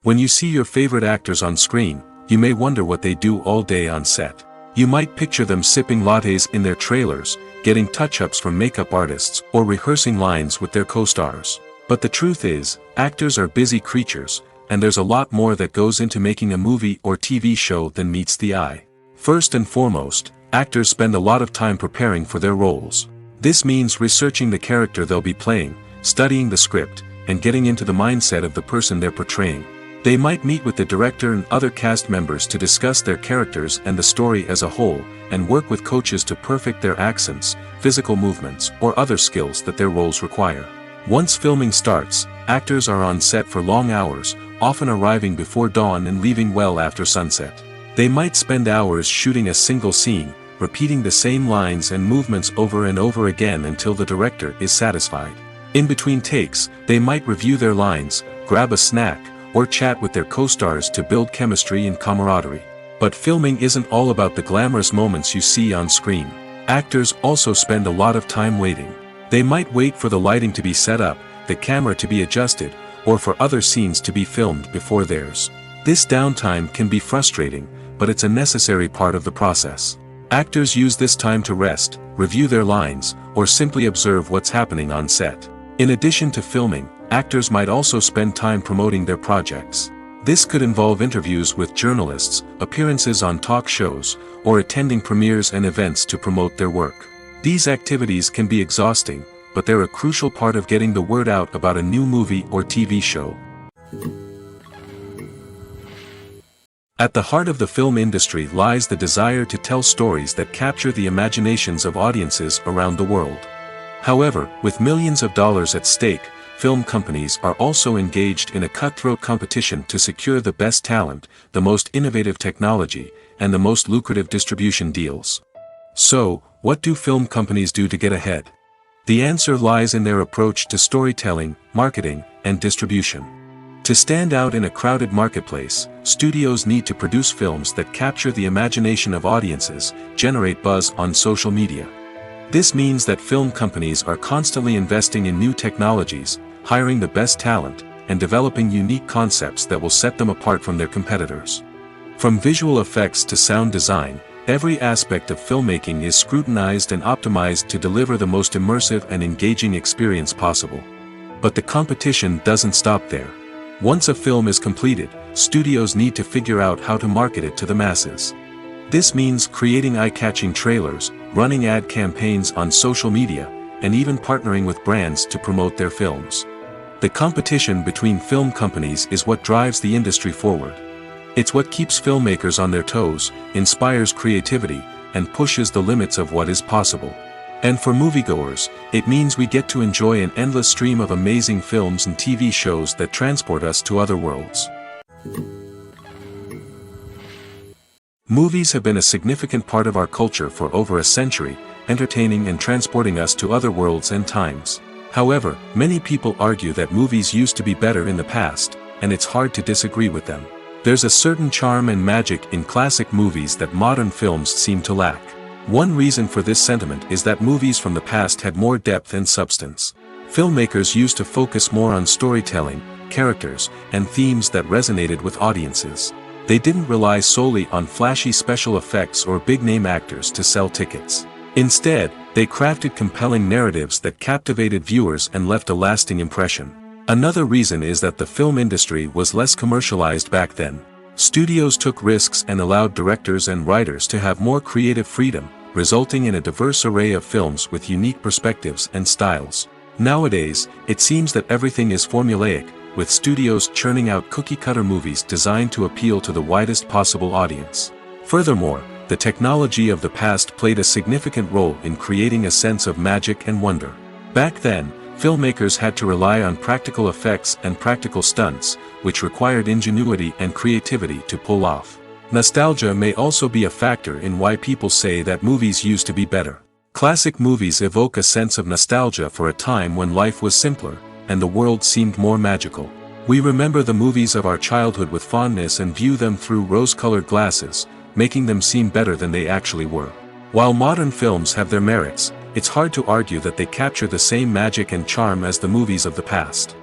When you see your favorite actors on screen, you may wonder what they do all day on set. You might picture them sipping lattes in their trailers, getting touch-ups from makeup artists, or rehearsing lines with their co-stars. But the truth is, actors are busy creatures, and there's a lot more that goes into making a movie or TV show than meets the eye. First and foremost, actors spend a lot of time preparing for their roles. This means researching the character they'll be playing, studying the script, and getting into the mindset of the person they're portraying. They might meet with the director and other cast members to discuss their characters and the story as a whole, and work with coaches to perfect their accents, physical movements, or other skills that their roles require. Once filming starts, actors are on set for long hours, often arriving before dawn and leaving well after sunset. They might spend hours shooting a single scene, repeating the same lines and movements over and over again until the director is satisfied. In between takes, they might review their lines, grab a snack, or chat with their co-stars to build chemistry and camaraderie. But filming isn't all about the glamorous moments you see on screen. Actors also spend a lot of time waiting. They might wait for the lighting to be set up, the camera to be adjusted, or for other scenes to be filmed before theirs. This downtime can be frustrating, but it's a necessary part of the process. Actors use this time to rest, review their lines, or simply observe what's happening on set. In addition to filming, actors might also spend time promoting their projects. This could involve interviews with journalists, appearances on talk shows, or attending premieres and events to promote their work. These activities can be exhausting, but they're a crucial part of getting the word out about a new movie or TV show. At the heart of the film industry lies the desire to tell stories that capture the imaginations of audiences around the world. However, with millions of dollars at stake, film companies are also engaged in a cutthroat competition to secure the best talent, the most innovative technology, and the most lucrative distribution deals. So, what do film companies do to get ahead? The answer lies in their approach to storytelling, marketing, and distribution. To stand out in a crowded marketplace, studios need to produce films that capture the imagination of audiences, generate buzz on social media. This means that film companies are constantly investing in new technologies, hiring the best talent, and developing unique concepts that will set them apart from their competitors. From visual effects to sound design, every aspect of filmmaking is scrutinized and optimized to deliver the most immersive and engaging experience possible. But the competition doesn't stop there. Once a film is completed, studios need to figure out how to market it to the masses. This means creating eye-catching trailers, running ad campaigns on social media, and even partnering with brands to promote their films. The competition between film companies is what drives the industry forward. It's what keeps filmmakers on their toes, inspires creativity, and pushes the limits of what is possible. And for moviegoers, it means we get to enjoy an endless stream of amazing films and TV shows that transport us to other worlds. Movies have been a significant part of our culture for over a century, entertaining and transporting us to other worlds and times. However, many people argue that movies used to be better in the past, and it's hard to disagree with them. There's a certain charm and magic in classic movies that modern films seem to lack. One reason for this sentiment is that movies from the past had more depth and substance. Filmmakers used to focus more on storytelling, characters, and themes that resonated with audiences. They didn't rely solely on flashy special effects or big-name actors to sell tickets. Instead, they crafted compelling narratives that captivated viewers and left a lasting impression. Another reason is that the film industry was less commercialized back then. Studios took risks and allowed directors and writers to have more creative freedom, resulting in a diverse array of films with unique perspectives and styles. Nowadays, it seems that everything is formulaic, with studios churning out cookie-cutter movies designed to appeal to the widest possible audience. Furthermore, the technology of the past played a significant role in creating a sense of magic and wonder. Back then, filmmakers had to rely on practical effects and practical stunts, which required ingenuity and creativity to pull off. Nostalgia may also be a factor in why people say that movies used to be better. Classic movies evoke a sense of nostalgia for a time when life was simpler, and the world seemed more magical. We remember the movies of our childhood with fondness and view them through rose-colored glasses, making them seem better than they actually were. While modern films have their merits, it's hard to argue that they capture the same magic and charm as the movies of the past.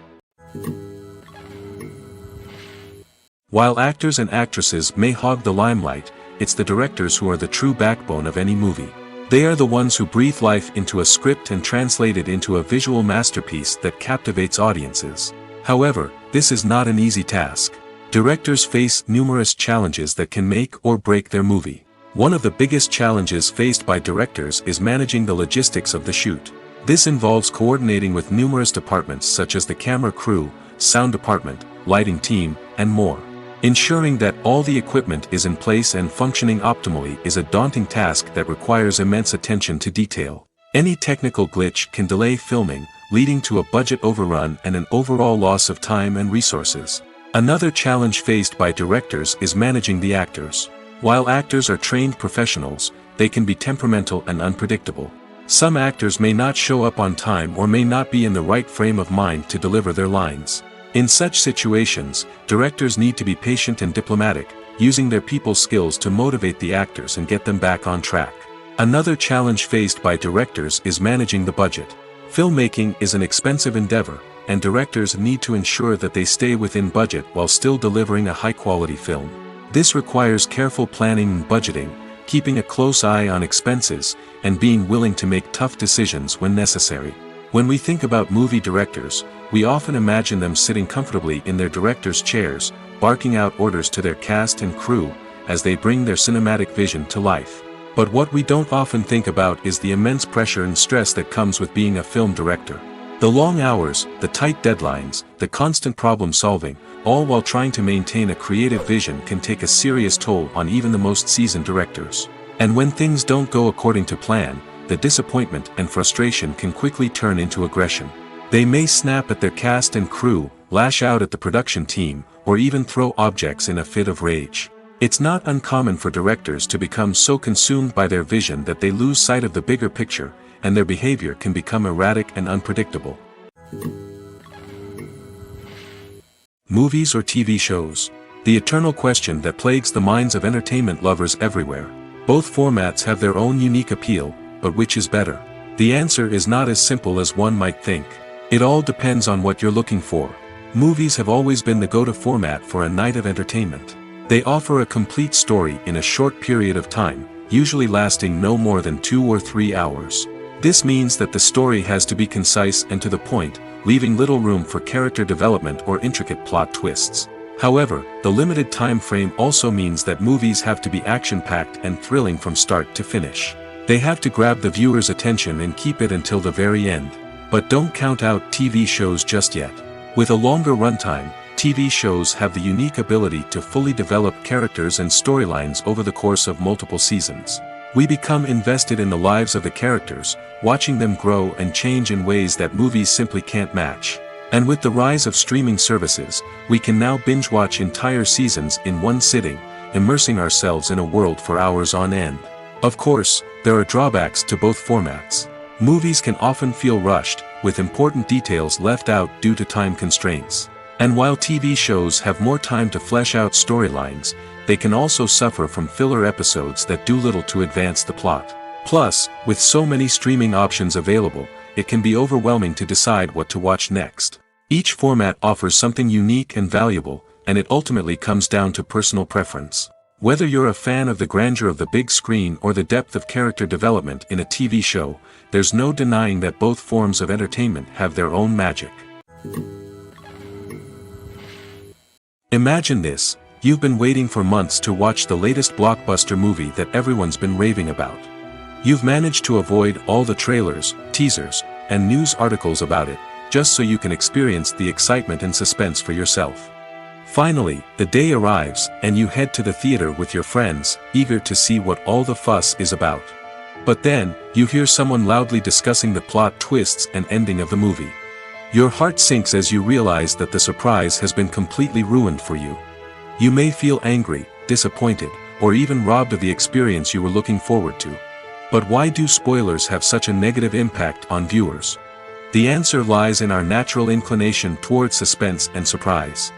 While actors and actresses may hog the limelight, it's the directors who are the true backbone of any movie. They are the ones who breathe life into a script and translate it into a visual masterpiece that captivates audiences. However, this is not an easy task. Directors face numerous challenges that can make or break their movie. One of the biggest challenges faced by directors is managing the logistics of the shoot. This involves coordinating with numerous departments such as the camera crew, sound department, lighting team, and more. Ensuring that all the equipment is in place and functioning optimally is a daunting task that requires immense attention to detail. Any technical glitch can delay filming, leading to a budget overrun and an overall loss of time and resources. Another challenge faced by directors is managing the actors. While actors are trained professionals, they can be temperamental and unpredictable. Some actors may not show up on time or may not be in the right frame of mind to deliver their lines. In such situations, directors need to be patient and diplomatic, using their people skills to motivate the actors and get them back on track. Another challenge faced by directors is managing the budget. Filmmaking is an expensive endeavor, and directors need to ensure that they stay within budget while still delivering a high-quality film. This requires careful planning and budgeting, keeping a close eye on expenses, and being willing to make tough decisions when necessary. When we think about movie directors, we often imagine them sitting comfortably in their director's chairs, barking out orders to their cast and crew, as they bring their cinematic vision to life. But what we don't often think about is the immense pressure and stress that comes with being a film director. The long hours, the tight deadlines, the constant problem solving, all while trying to maintain a creative vision can take a serious toll on even the most seasoned directors. And when things don't go according to plan, the disappointment and frustration can quickly turn into aggression. They may snap at their cast and crew, lash out at the production team, or even throw objects in a fit of rage. It's not uncommon for directors to become so consumed by their vision that they lose sight of the bigger picture, and their behavior can become erratic and unpredictable. Movies or TV shows? The eternal question that plagues the minds of entertainment lovers everywhere. Both formats have their own unique appeal, but which is better? The answer is not as simple as one might think. It all depends on what you're looking for. Movies have always been the go-to format for a night of entertainment. They offer a complete story in a short period of time, usually lasting no more than 2 or 3 hours. This means that the story has to be concise and to the point, leaving little room for character development or intricate plot twists. However, the limited time frame also means that movies have to be action-packed and thrilling from start to finish. They have to grab the viewer's attention and keep it until the very end. But don't count out TV shows just yet. With a longer runtime, TV shows have the unique ability to fully develop characters and storylines over the course of multiple seasons. We become invested in the lives of the characters, watching them grow and change in ways that movies simply can't match. And with the rise of streaming services, we can now binge-watch entire seasons in one sitting, immersing ourselves in a world for hours on end. Of course, there are drawbacks to both formats. Movies can often feel rushed, with important details left out due to time constraints. And while TV shows have more time to flesh out storylines, they can also suffer from filler episodes that do little to advance the plot. Plus, with so many streaming options available, it can be overwhelming to decide what to watch next. Each format offers something unique and valuable, and it ultimately comes down to personal preference. Whether you're a fan of the grandeur of the big screen or the depth of character development in a TV show, there's no denying that both forms of entertainment have their own magic. Imagine this: you've been waiting for months to watch the latest blockbuster movie that everyone's been raving about. You've managed to avoid all the trailers, teasers, and news articles about it, just so you can experience the excitement and suspense for yourself. Finally, the day arrives, and you head to the theater with your friends, eager to see what all the fuss is about. But then, you hear someone loudly discussing the plot twists and ending of the movie. Your heart sinks as you realize that the surprise has been completely ruined for you. You may feel angry, disappointed, or even robbed of the experience you were looking forward to. But why do spoilers have such a negative impact on viewers? The answer lies in our natural inclination toward suspense and surprise.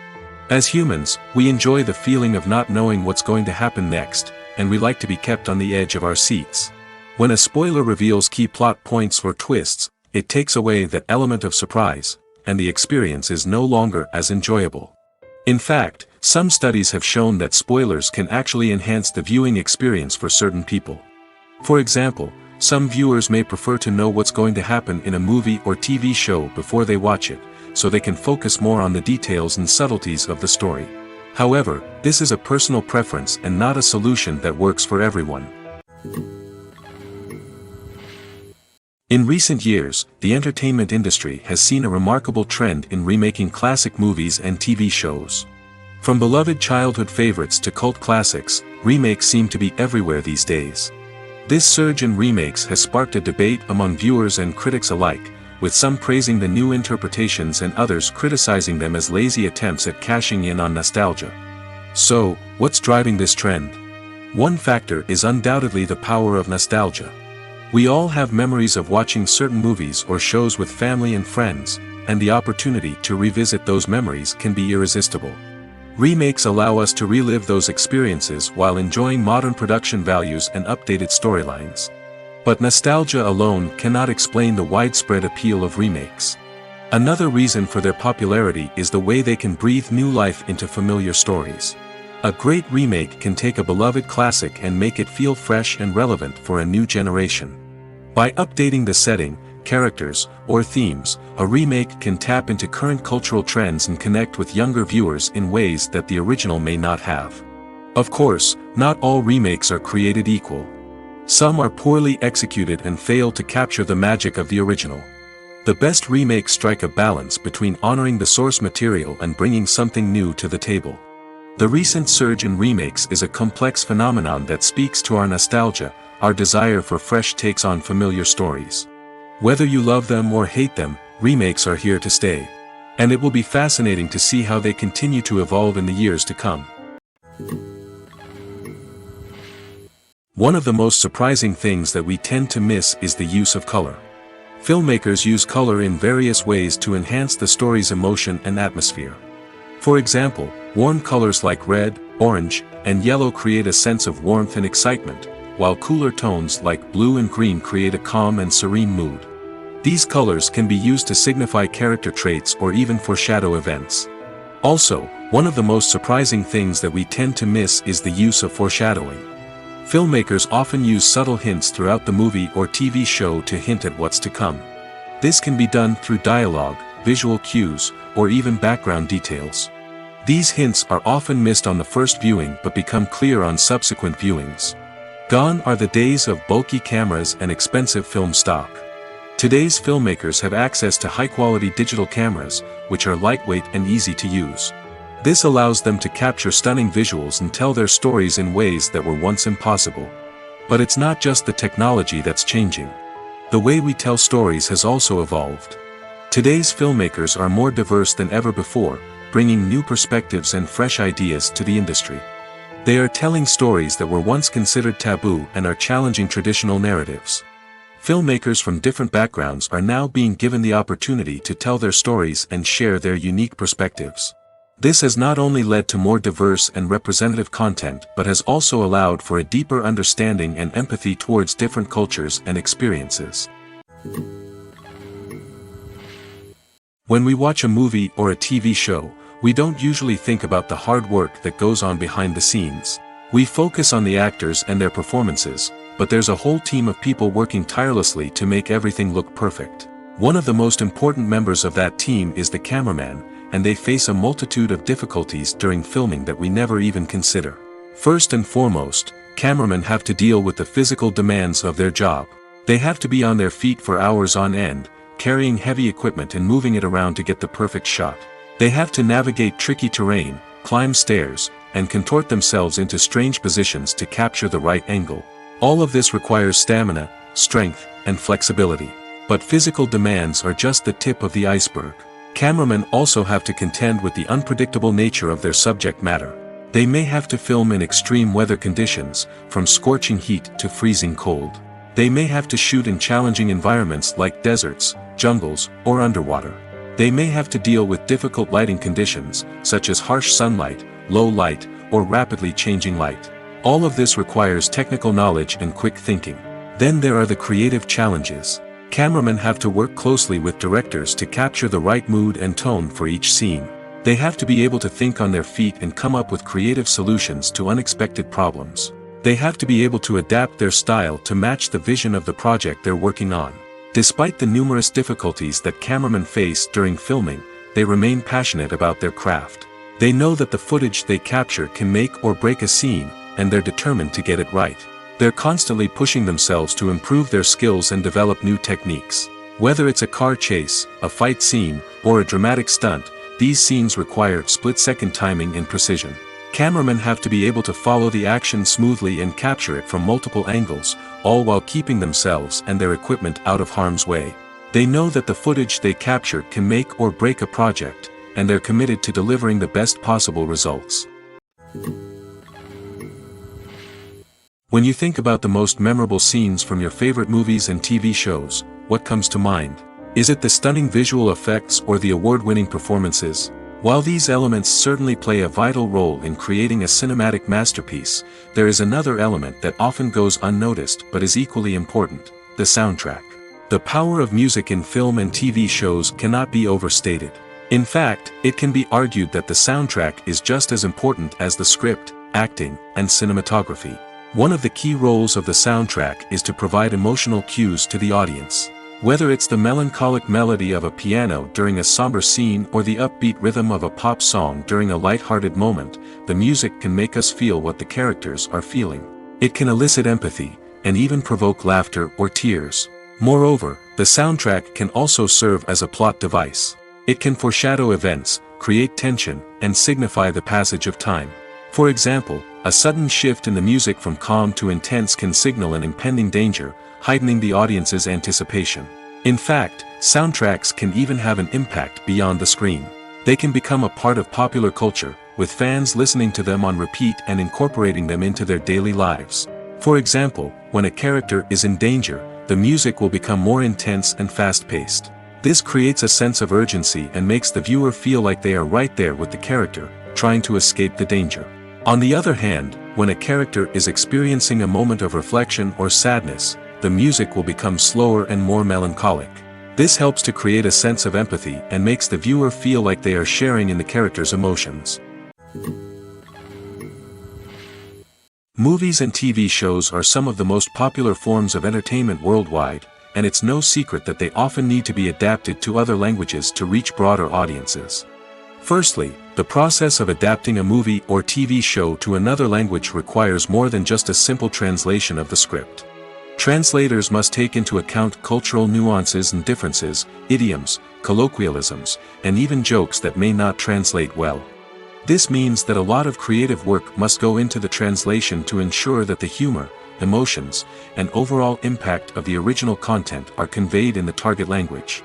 As humans, we enjoy the feeling of not knowing what's going to happen next, and we like to be kept on the edge of our seats. When a spoiler reveals key plot points or twists, it takes away that element of surprise, and the experience is no longer as enjoyable. In fact, some studies have shown that spoilers can actually enhance the viewing experience for certain people. For example, some viewers may prefer to know what's going to happen in a movie or TV show before they watch it, so they can focus more on the details and subtleties of the story. However, this is a personal preference and not a solution that works for everyone. In recent years, the entertainment industry has seen a remarkable trend in remaking classic movies and TV shows. From beloved childhood favorites to cult classics, remakes seem to be everywhere these days. This surge in remakes has sparked a debate among viewers and critics alike, with some praising the new interpretations and others criticizing them as lazy attempts at cashing in on nostalgia. So, what's driving this trend? One factor is undoubtedly the power of nostalgia. We all have memories of watching certain movies or shows with family and friends, and the opportunity to revisit those memories can be irresistible. Remakes allow us to relive those experiences while enjoying modern production values and updated storylines. But nostalgia alone cannot explain the widespread appeal of remakes. Another reason for their popularity is the way they can breathe new life into familiar stories. A great remake can take a beloved classic and make it feel fresh and relevant for a new generation. By updating the setting, characters, or themes, a remake can tap into current cultural trends and connect with younger viewers in ways that the original may not have. Of course, not all remakes are created equal. Some are poorly executed and fail to capture the magic of the original. The best remakes strike a balance between honoring the source material and bringing something new to the table. The recent surge in remakes is a complex phenomenon that speaks to our nostalgia, our desire for fresh takes on familiar stories. Whether you love them or hate them, remakes are here to stay. And it will be fascinating to see how they continue to evolve in the years to come. One of the most surprising things that we tend to miss is the use of color. Filmmakers use color in various ways to enhance the story's emotion and atmosphere. For example, warm colors like red, orange, and yellow create a sense of warmth and excitement, while cooler tones like blue and green create a calm and serene mood. These colors can be used to signify character traits or even foreshadow events. Also, one of the most surprising things that we tend to miss is the use of foreshadowing. Filmmakers often use subtle hints throughout the movie or TV show to hint at what's to come. This can be done through dialogue, visual cues, or even background details. These hints are often missed on the first viewing but become clear on subsequent viewings. Gone are the days of bulky cameras and expensive film stock. Today's filmmakers have access to high-quality digital cameras, which are lightweight and easy to use. This allows them to capture stunning visuals and tell their stories in ways that were once impossible. But it's not just the technology that's changing. The way we tell stories has also evolved. Today's filmmakers are more diverse than ever before, bringing new perspectives and fresh ideas to the industry. They are telling stories that were once considered taboo and are challenging traditional narratives. Filmmakers from different backgrounds are now being given the opportunity to tell their stories and share their unique perspectives. This has not only led to more diverse and representative content but has also allowed for a deeper understanding and empathy towards different cultures and experiences. When we watch a movie or a TV show, we don't usually think about the hard work that goes on behind the scenes. We focus on the actors and their performances, but there's a whole team of people working tirelessly to make everything look perfect. One of the most important members of that team is the cameraman, and they face a multitude of difficulties during filming that we never even consider. First and foremost, cameramen have to deal with the physical demands of their job. They have to be on their feet for hours on end, carrying heavy equipment and moving it around to get the perfect shot. They have to navigate tricky terrain, climb stairs, and contort themselves into strange positions to capture the right angle. All of this requires stamina, strength, and flexibility. But physical demands are just the tip of the iceberg. Cameramen also have to contend with the unpredictable nature of their subject matter. They may have to film in extreme weather conditions, from scorching heat to freezing cold. They may have to shoot in challenging environments like deserts, jungles, or underwater. They may have to deal with difficult lighting conditions, such as harsh sunlight, low light, or rapidly changing light. All of this requires technical knowledge and quick thinking. Then there are the creative challenges. Cameramen have to work closely with directors to capture the right mood and tone for each scene. They have to be able to think on their feet and come up with creative solutions to unexpected problems. They have to be able to adapt their style to match the vision of the project they're working on. Despite the numerous difficulties that cameramen face during filming, they remain passionate about their craft. They know that the footage they capture can make or break a scene, and they're determined to get it right. They're constantly pushing themselves to improve their skills and develop new techniques. Whether it's a car chase, a fight scene, or a dramatic stunt, these scenes require split-second timing and precision. Cameramen have to be able to follow the action smoothly and capture it from multiple angles, all while keeping themselves and their equipment out of harm's way. They know that the footage they capture can make or break a project, and they're committed to delivering the best possible results. When you think about the most memorable scenes from your favorite movies and TV shows, what comes to mind? Is it the stunning visual effects or the award-winning performances? While these elements certainly play a vital role in creating a cinematic masterpiece, there is another element that often goes unnoticed but is equally important: the soundtrack. The power of music in film and TV shows cannot be overstated. In fact, it can be argued that the soundtrack is just as important as the script, acting, and cinematography. One of the key roles of the soundtrack is to provide emotional cues to the audience. Whether it's the melancholic melody of a piano during a somber scene or the upbeat rhythm of a pop song during a light-hearted moment, the music can make us feel what the characters are feeling. It can elicit empathy, and even provoke laughter or tears. Moreover, the soundtrack can also serve as a plot device. It can foreshadow events, create tension, and signify the passage of time. For example, a sudden shift in the music from calm to intense can signal an impending danger, heightening the audience's anticipation. In fact, soundtracks can even have an impact beyond the screen. They can become a part of popular culture, with fans listening to them on repeat and incorporating them into their daily lives. For example, when a character is in danger, the music will become more intense and fast-paced. This creates a sense of urgency and makes the viewer feel like they are right there with the character, trying to escape the danger. On the other hand, when a character is experiencing a moment of reflection or sadness, the music will become slower and more melancholic. This helps to create a sense of empathy and makes the viewer feel like they are sharing in the character's emotions. Movies and TV shows are some of the most popular forms of entertainment worldwide, and it's no secret that they often need to be adapted to other languages to reach broader audiences. Firstly, the process of adapting a movie or TV show to another language requires more than just a simple translation of the script. Translators must take into account cultural nuances and differences, idioms, colloquialisms, and even jokes that may not translate well. This means that a lot of creative work must go into the translation to ensure that the humor, emotions, and overall impact of the original content are conveyed in the target language.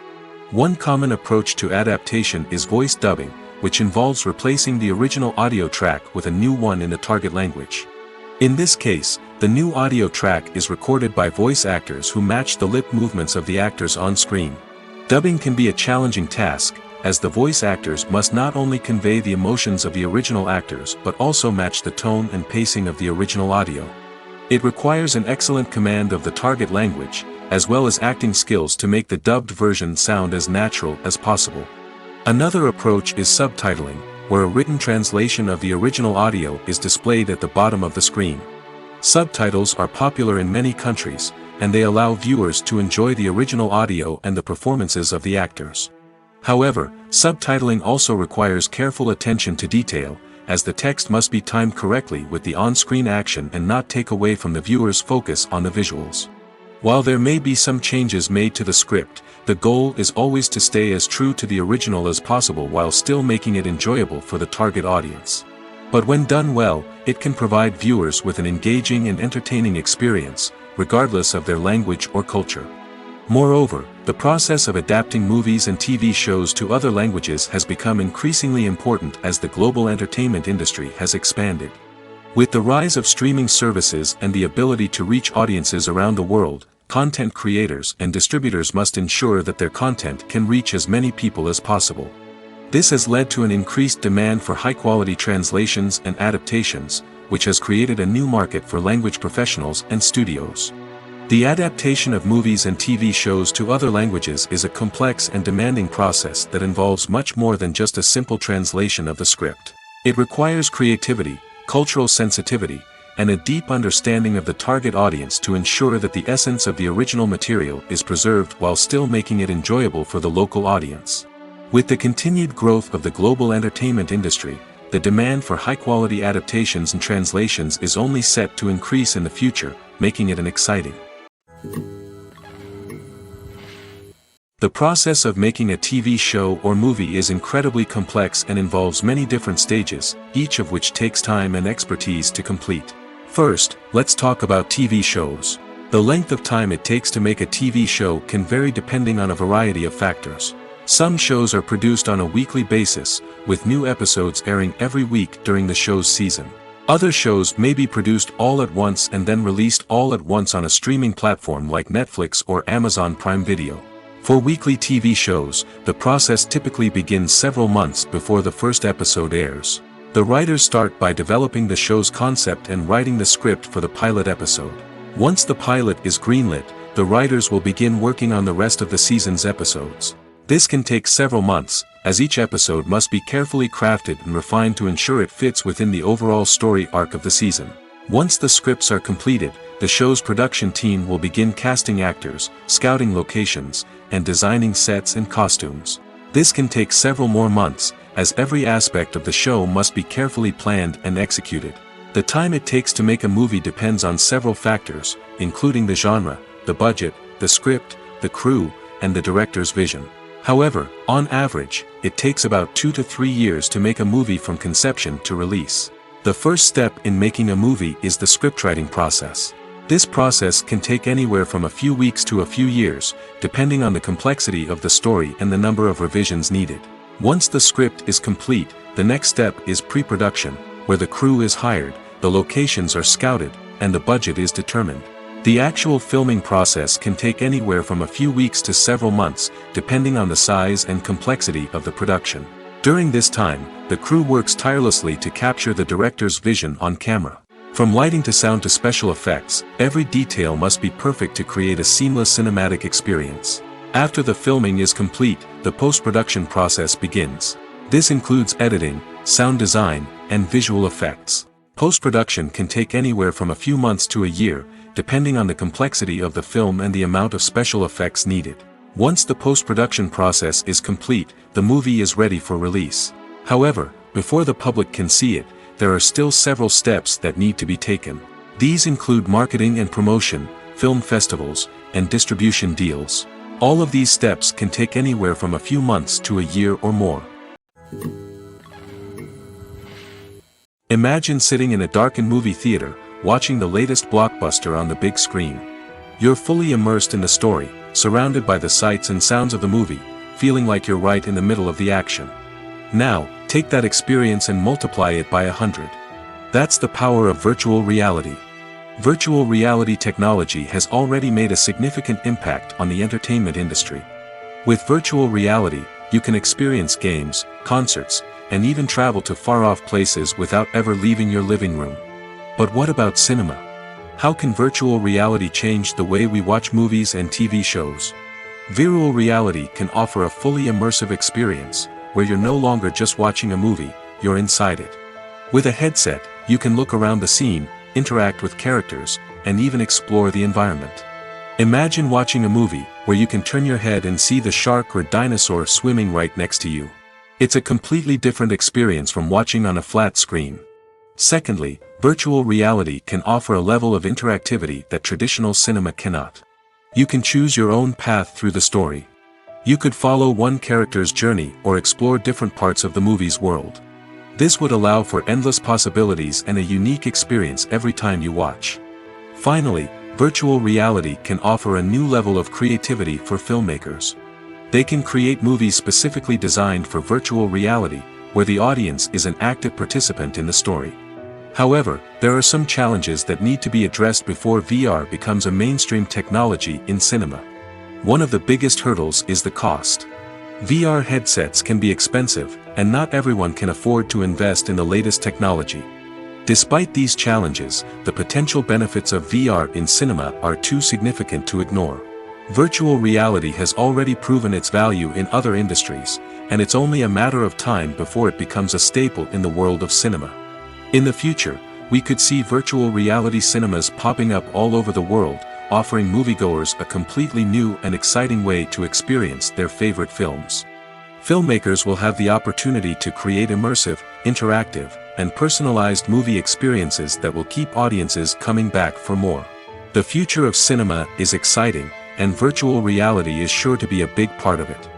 One common approach to adaptation is voice dubbing, which involves replacing the original audio track with a new one in the target language. In this case, the new audio track is recorded by voice actors who match the lip movements of the actors on screen. Dubbing can be a challenging task, as the voice actors must not only convey the emotions of the original actors but also match the tone and pacing of the original audio. It requires an excellent command of the target language, as well as acting skills to make the dubbed version sound as natural as possible. Another approach is subtitling, where a written translation of the original audio is displayed at the bottom of the screen. Subtitles are popular in many countries, and they allow viewers to enjoy the original audio and the performances of the actors. However, subtitling also requires careful attention to detail, as the text must be timed correctly with the on-screen action and not take away from the viewer's focus on the visuals. While there may be some changes made to the script, the goal is always to stay as true to the original as possible while still making it enjoyable for the target audience. But when done well, it can provide viewers with an engaging and entertaining experience, regardless of their language or culture. Moreover, the process of adapting movies and TV shows to other languages has become increasingly important as the global entertainment industry has expanded. With the rise of streaming services and the ability to reach audiences around the world, content creators and distributors must ensure that their content can reach as many people as possible. This has led to an increased demand for high-quality translations and adaptations, which has created a new market for language professionals and studios. The adaptation of movies and TV shows to other languages is a complex and demanding process that involves much more than just a simple translation of the script. It requires creativity, cultural sensitivity, and a deep understanding of the target audience to ensure that the essence of the original material is preserved while still making it enjoyable for the local audience. With the continued growth of the global entertainment industry, the demand for high-quality adaptations and translations is only set to increase in the future, making it an exciting. The process of making a TV show or movie is incredibly complex and involves many different stages, each of which takes time and expertise to complete. First, let's talk about TV shows. The length of time it takes to make a TV show can vary depending on a variety of factors. Some shows are produced on a weekly basis, with new episodes airing every week during the show's season. Other shows may be produced all at once and then released all at once on a streaming platform like Netflix or Amazon Prime Video. For weekly TV shows, the process typically begins several months before the first episode airs. The writers start by developing the show's concept and writing the script for the pilot episode. Once the pilot is greenlit, the writers will begin working on the rest of the season's episodes. This can take several months, as each episode must be carefully crafted and refined to ensure it fits within the overall story arc of the season. Once the scripts are completed, the show's production team will begin casting actors, scouting locations, and designing sets and costumes. This can take several more months, as every aspect of the show must be carefully planned and executed. The time it takes to make a movie depends on several factors, including the genre, the budget, the script, the crew, and the director's vision. However, on average, it takes about 2 to 3 years to make a movie from conception to release. The first step in making a movie is the scriptwriting process. This process can take anywhere from a few weeks to a few years, depending on the complexity of the story and the number of revisions needed. Once the script is complete, the next step is pre-production, where the crew is hired, the locations are scouted, and the budget is determined. The actual filming process can take anywhere from a few weeks to several months, depending on the size and complexity of the production. During this time, the crew works tirelessly to capture the director's vision on camera. From lighting to sound to special effects, every detail must be perfect to create a seamless cinematic experience. After the filming is complete, the post-production process begins. This includes editing, sound design, and visual effects. Post-production can take anywhere from a few months to a year, depending on the complexity of the film and the amount of special effects needed. Once the post-production process is complete, the movie is ready for release. However, before the public can see it, there are still several steps that need to be taken. These include marketing and promotion, film festivals, and distribution deals. All of these steps can take anywhere from a few months to a year or more. Imagine sitting in a darkened movie theater, watching the latest blockbuster on the big screen. You're fully immersed in the story, surrounded by the sights and sounds of the movie, feeling like you're right in the middle of the action. Now, take that experience and multiply it by 100. That's the power of virtual reality. Virtual reality technology has already made a significant impact on the entertainment industry. With virtual reality, you can experience games, concerts, and even travel to far-off places without ever leaving your living room. But what about cinema? How can virtual reality change the way we watch movies and TV shows? Virtual reality can offer a fully immersive experience, where you're no longer just watching a movie, you're inside it. With a headset, you can look around the scene, interact with characters, and even explore the environment. Imagine watching a movie where you can turn your head and see the shark or dinosaur swimming right next to you. It's a completely different experience from watching on a flat screen. Secondly, virtual reality can offer a level of interactivity that traditional cinema cannot. You can choose your own path through the story. You could follow one character's journey or explore different parts of the movie's world. This would allow for endless possibilities and a unique experience every time you watch. Finally, virtual reality can offer a new level of creativity for filmmakers. They can create movies specifically designed for virtual reality, where the audience is an active participant in the story. However, there are some challenges that need to be addressed before VR becomes a mainstream technology in cinema. One of the biggest hurdles is the cost. VR headsets can be expensive, and not everyone can afford to invest in the latest technology. Despite these challenges, the potential benefits of VR in cinema are too significant to ignore. Virtual reality has already proven its value in other industries, and it's only a matter of time before it becomes a staple in the world of cinema. In the future, we could see virtual reality cinemas popping up all over the world, offering moviegoers a completely new and exciting way to experience their favorite films. Filmmakers will have the opportunity to create immersive, interactive, and personalized movie experiences that will keep audiences coming back for more. The future of cinema is exciting, and virtual reality is sure to be a big part of it.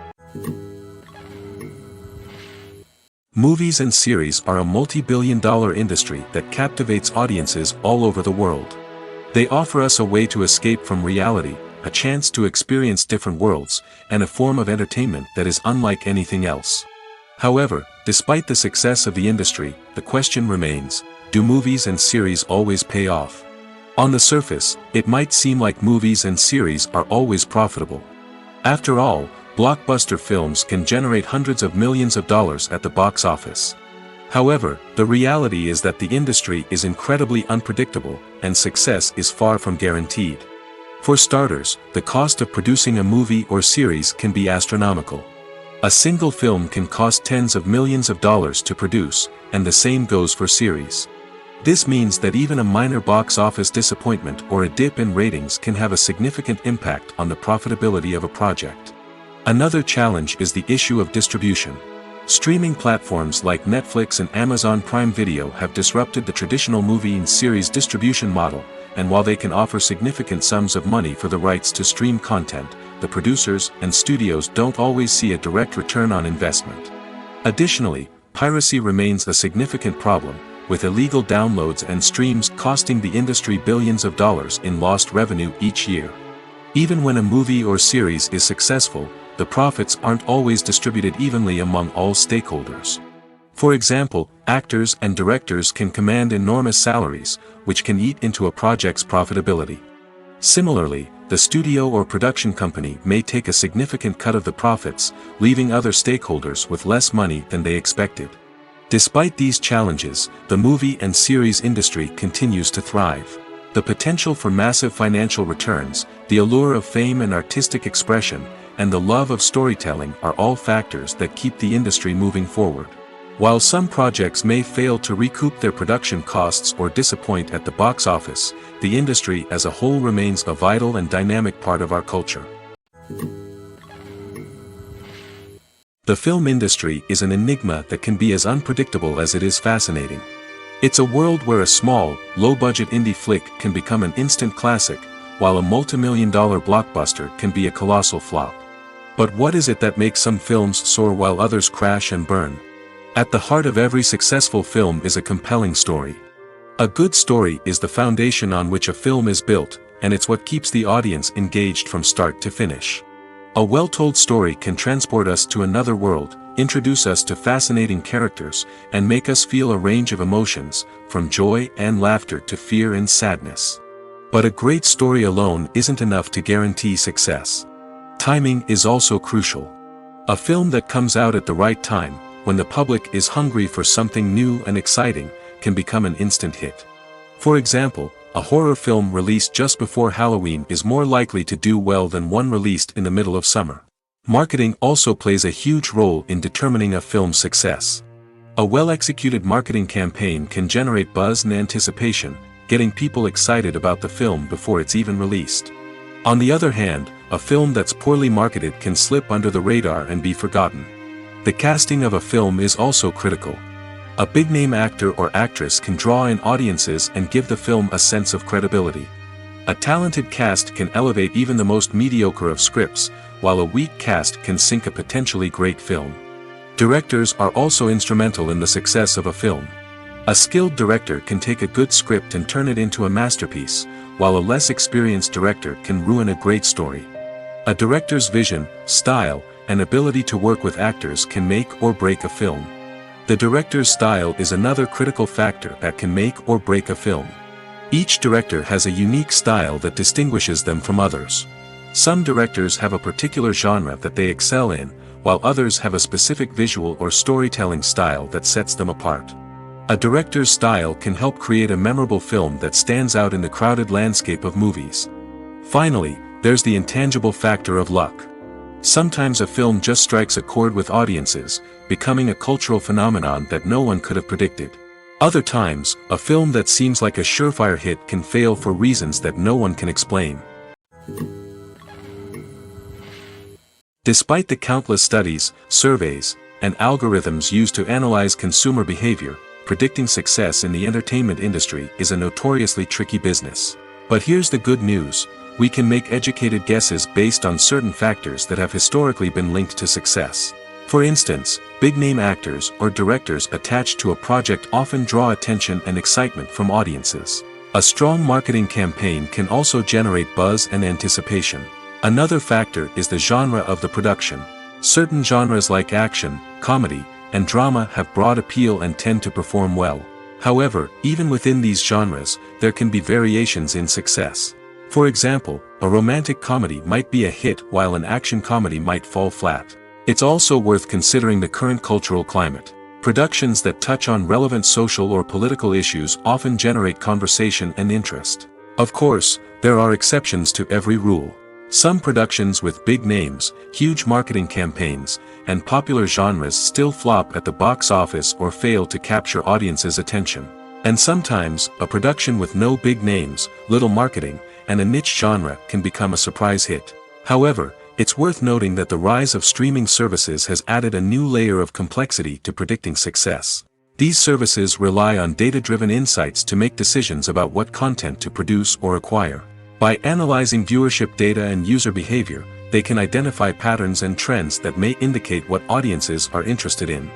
Movies and series are a multi-billion-dollar industry that captivates audiences all over the world. They offer us a way to escape from reality, a chance to experience different worlds, and a form of entertainment that is unlike anything else. However, despite the success of the industry, the question remains, do movies and series always pay off? On the surface, it might seem like movies and series are always profitable. After all, blockbuster films can generate hundreds of millions of dollars at the box office. However, the reality is that the industry is incredibly unpredictable, and success is far from guaranteed. For starters, the cost of producing a movie or series can be astronomical. A single film can cost tens of millions of dollars to produce, and the same goes for series. This means that even a minor box office disappointment or a dip in ratings can have a significant impact on the profitability of a project. Another challenge is the issue of distribution. Streaming platforms like Netflix and Amazon Prime Video have disrupted the traditional movie and series distribution model, and while they can offer significant sums of money for the rights to stream content, the producers and studios don't always see a direct return on investment. Additionally, piracy remains a significant problem, with illegal downloads and streams costing the industry billions of dollars in lost revenue each year. Even when a movie or series is successful, the profits aren't always distributed evenly among all stakeholders. For example, actors and directors can command enormous salaries, which can eat into a project's profitability. Similarly, the studio or production company may take a significant cut of the profits, leaving other stakeholders with less money than they expected. Despite these challenges, the movie and series industry continues to thrive. The potential for massive financial returns, the allure of fame and artistic expression, and the love of storytelling are all factors that keep the industry moving forward. While some projects may fail to recoup their production costs or disappoint at the box office, the industry as a whole remains a vital and dynamic part of our culture. The film industry is an enigma that can be as unpredictable as it is fascinating. It's a world where a small, low-budget indie flick can become an instant classic, while a multi-million-dollar blockbuster can be a colossal flop. But what is it that makes some films soar while others crash and burn? At the heart of every successful film is a compelling story. A good story is the foundation on which a film is built, and it's what keeps the audience engaged from start to finish. A well-told story can transport us to another world, introduce us to fascinating characters, and make us feel a range of emotions, from joy and laughter to fear and sadness. But a great story alone isn't enough to guarantee success. Timing is also crucial. A film that comes out at the right time, when the public is hungry for something new and exciting, can become an instant hit. For example, a horror film released just before Halloween is more likely to do well than one released in the middle of summer. Marketing also plays a huge role in determining a film's success. A well-executed marketing campaign can generate buzz and anticipation, getting people excited about the film before it's even released. On the other hand, a film that's poorly marketed can slip under the radar and be forgotten. The casting of a film is also critical. A big-name actor or actress can draw in audiences and give the film a sense of credibility. A talented cast can elevate even the most mediocre of scripts, while a weak cast can sink a potentially great film. Directors are also instrumental in the success of a film. A skilled director can take a good script and turn it into a masterpiece, while a less experienced director can ruin a great story. A director's vision, style, and ability to work with actors can make or break a film. The director's style is another critical factor that can make or break a film. Each director has a unique style that distinguishes them from others. Some directors have a particular genre that they excel in, while others have a specific visual or storytelling style that sets them apart. A director's style can help create a memorable film that stands out in the crowded landscape of movies. Finally, there's the intangible factor of luck. Sometimes a film just strikes a chord with audiences, becoming a cultural phenomenon that no one could have predicted. Other times, a film that seems like a surefire hit can fail for reasons that no one can explain. Despite the countless studies, surveys, and algorithms used to analyze consumer behavior, predicting success in the entertainment industry is a notoriously tricky business. But here's the good news. We can make educated guesses based on certain factors that have historically been linked to success. For instance, big-name actors or directors attached to a project often draw attention and excitement from audiences. A strong marketing campaign can also generate buzz and anticipation. Another factor is the genre of the production. Certain genres like action, comedy, and drama have broad appeal and tend to perform well. However, even within these genres, there can be variations in success. For example, a romantic comedy might be a hit while an action comedy might fall flat. It's also worth considering the current cultural climate. Productions that touch on relevant social or political issues often generate conversation and interest. Of course, there are exceptions to every rule. Some productions with big names, huge marketing campaigns, and popular genres still flop at the box office or fail to capture audiences' attention. And sometimes, a production with no big names, little marketing, and a niche genre can become a surprise hit. However, it's worth noting that the rise of streaming services has added a new layer of complexity to predicting success. These services rely on data-driven insights to make decisions about what content to produce or acquire. By analyzing viewership data and user behavior, they can identify patterns and trends that may indicate what audiences are interested in.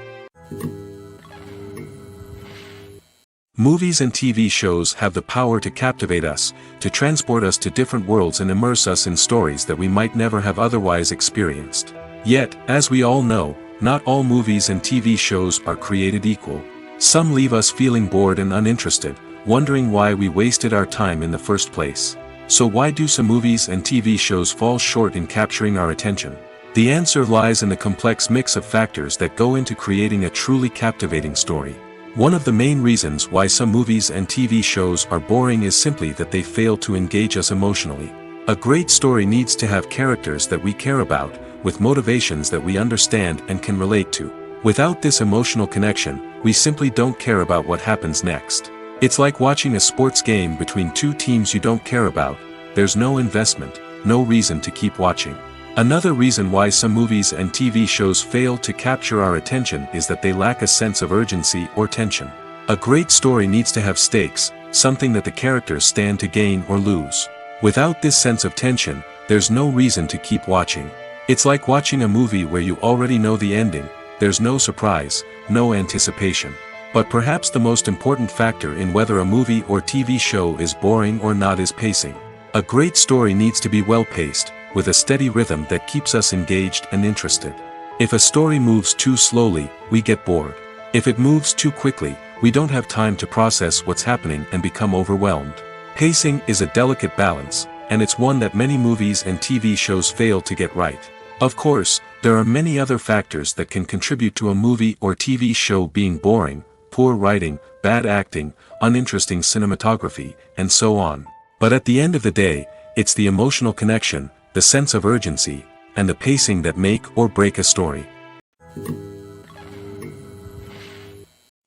Movies and TV shows have the power to captivate us, to transport us to different worlds and immerse us in stories that we might never have otherwise experienced. Yet, as we all know, not all movies and TV shows are created equal. Some leave us feeling bored and uninterested, wondering why we wasted our time in the first place. So why do some movies and TV shows fall short in capturing our attention? The answer lies in the complex mix of factors that go into creating a truly captivating story. One of the main reasons why some movies and TV shows are boring is simply that they fail to engage us emotionally. A great story needs to have characters that we care about, with motivations that we understand and can relate to. Without this emotional connection, we simply don't care about what happens next. It's like watching a sports game between two teams you don't care about. There's no investment, no reason to keep watching. Another reason why some movies and TV shows fail to capture our attention is that they lack a sense of urgency or tension. A great story needs to have stakes, something that the characters stand to gain or lose. Without this sense of tension, there's no reason to keep watching. It's like watching a movie where you already know the ending. There's no surprise, no anticipation. But perhaps the most important factor in whether a movie or TV show is boring or not is pacing. A great story needs to be well-paced, with a steady rhythm that keeps us engaged and interested. If a story moves too slowly, we get bored. If it moves too quickly, we don't have time to process what's happening and become overwhelmed. Pacing is a delicate balance, and it's one that many movies and TV shows fail to get right. Of course, there are many other factors that can contribute to a movie or TV show being boring: poor writing, bad acting, uninteresting cinematography, and so on. But at the end of the day, it's the emotional connection, the sense of urgency, and the pacing that make or break a story.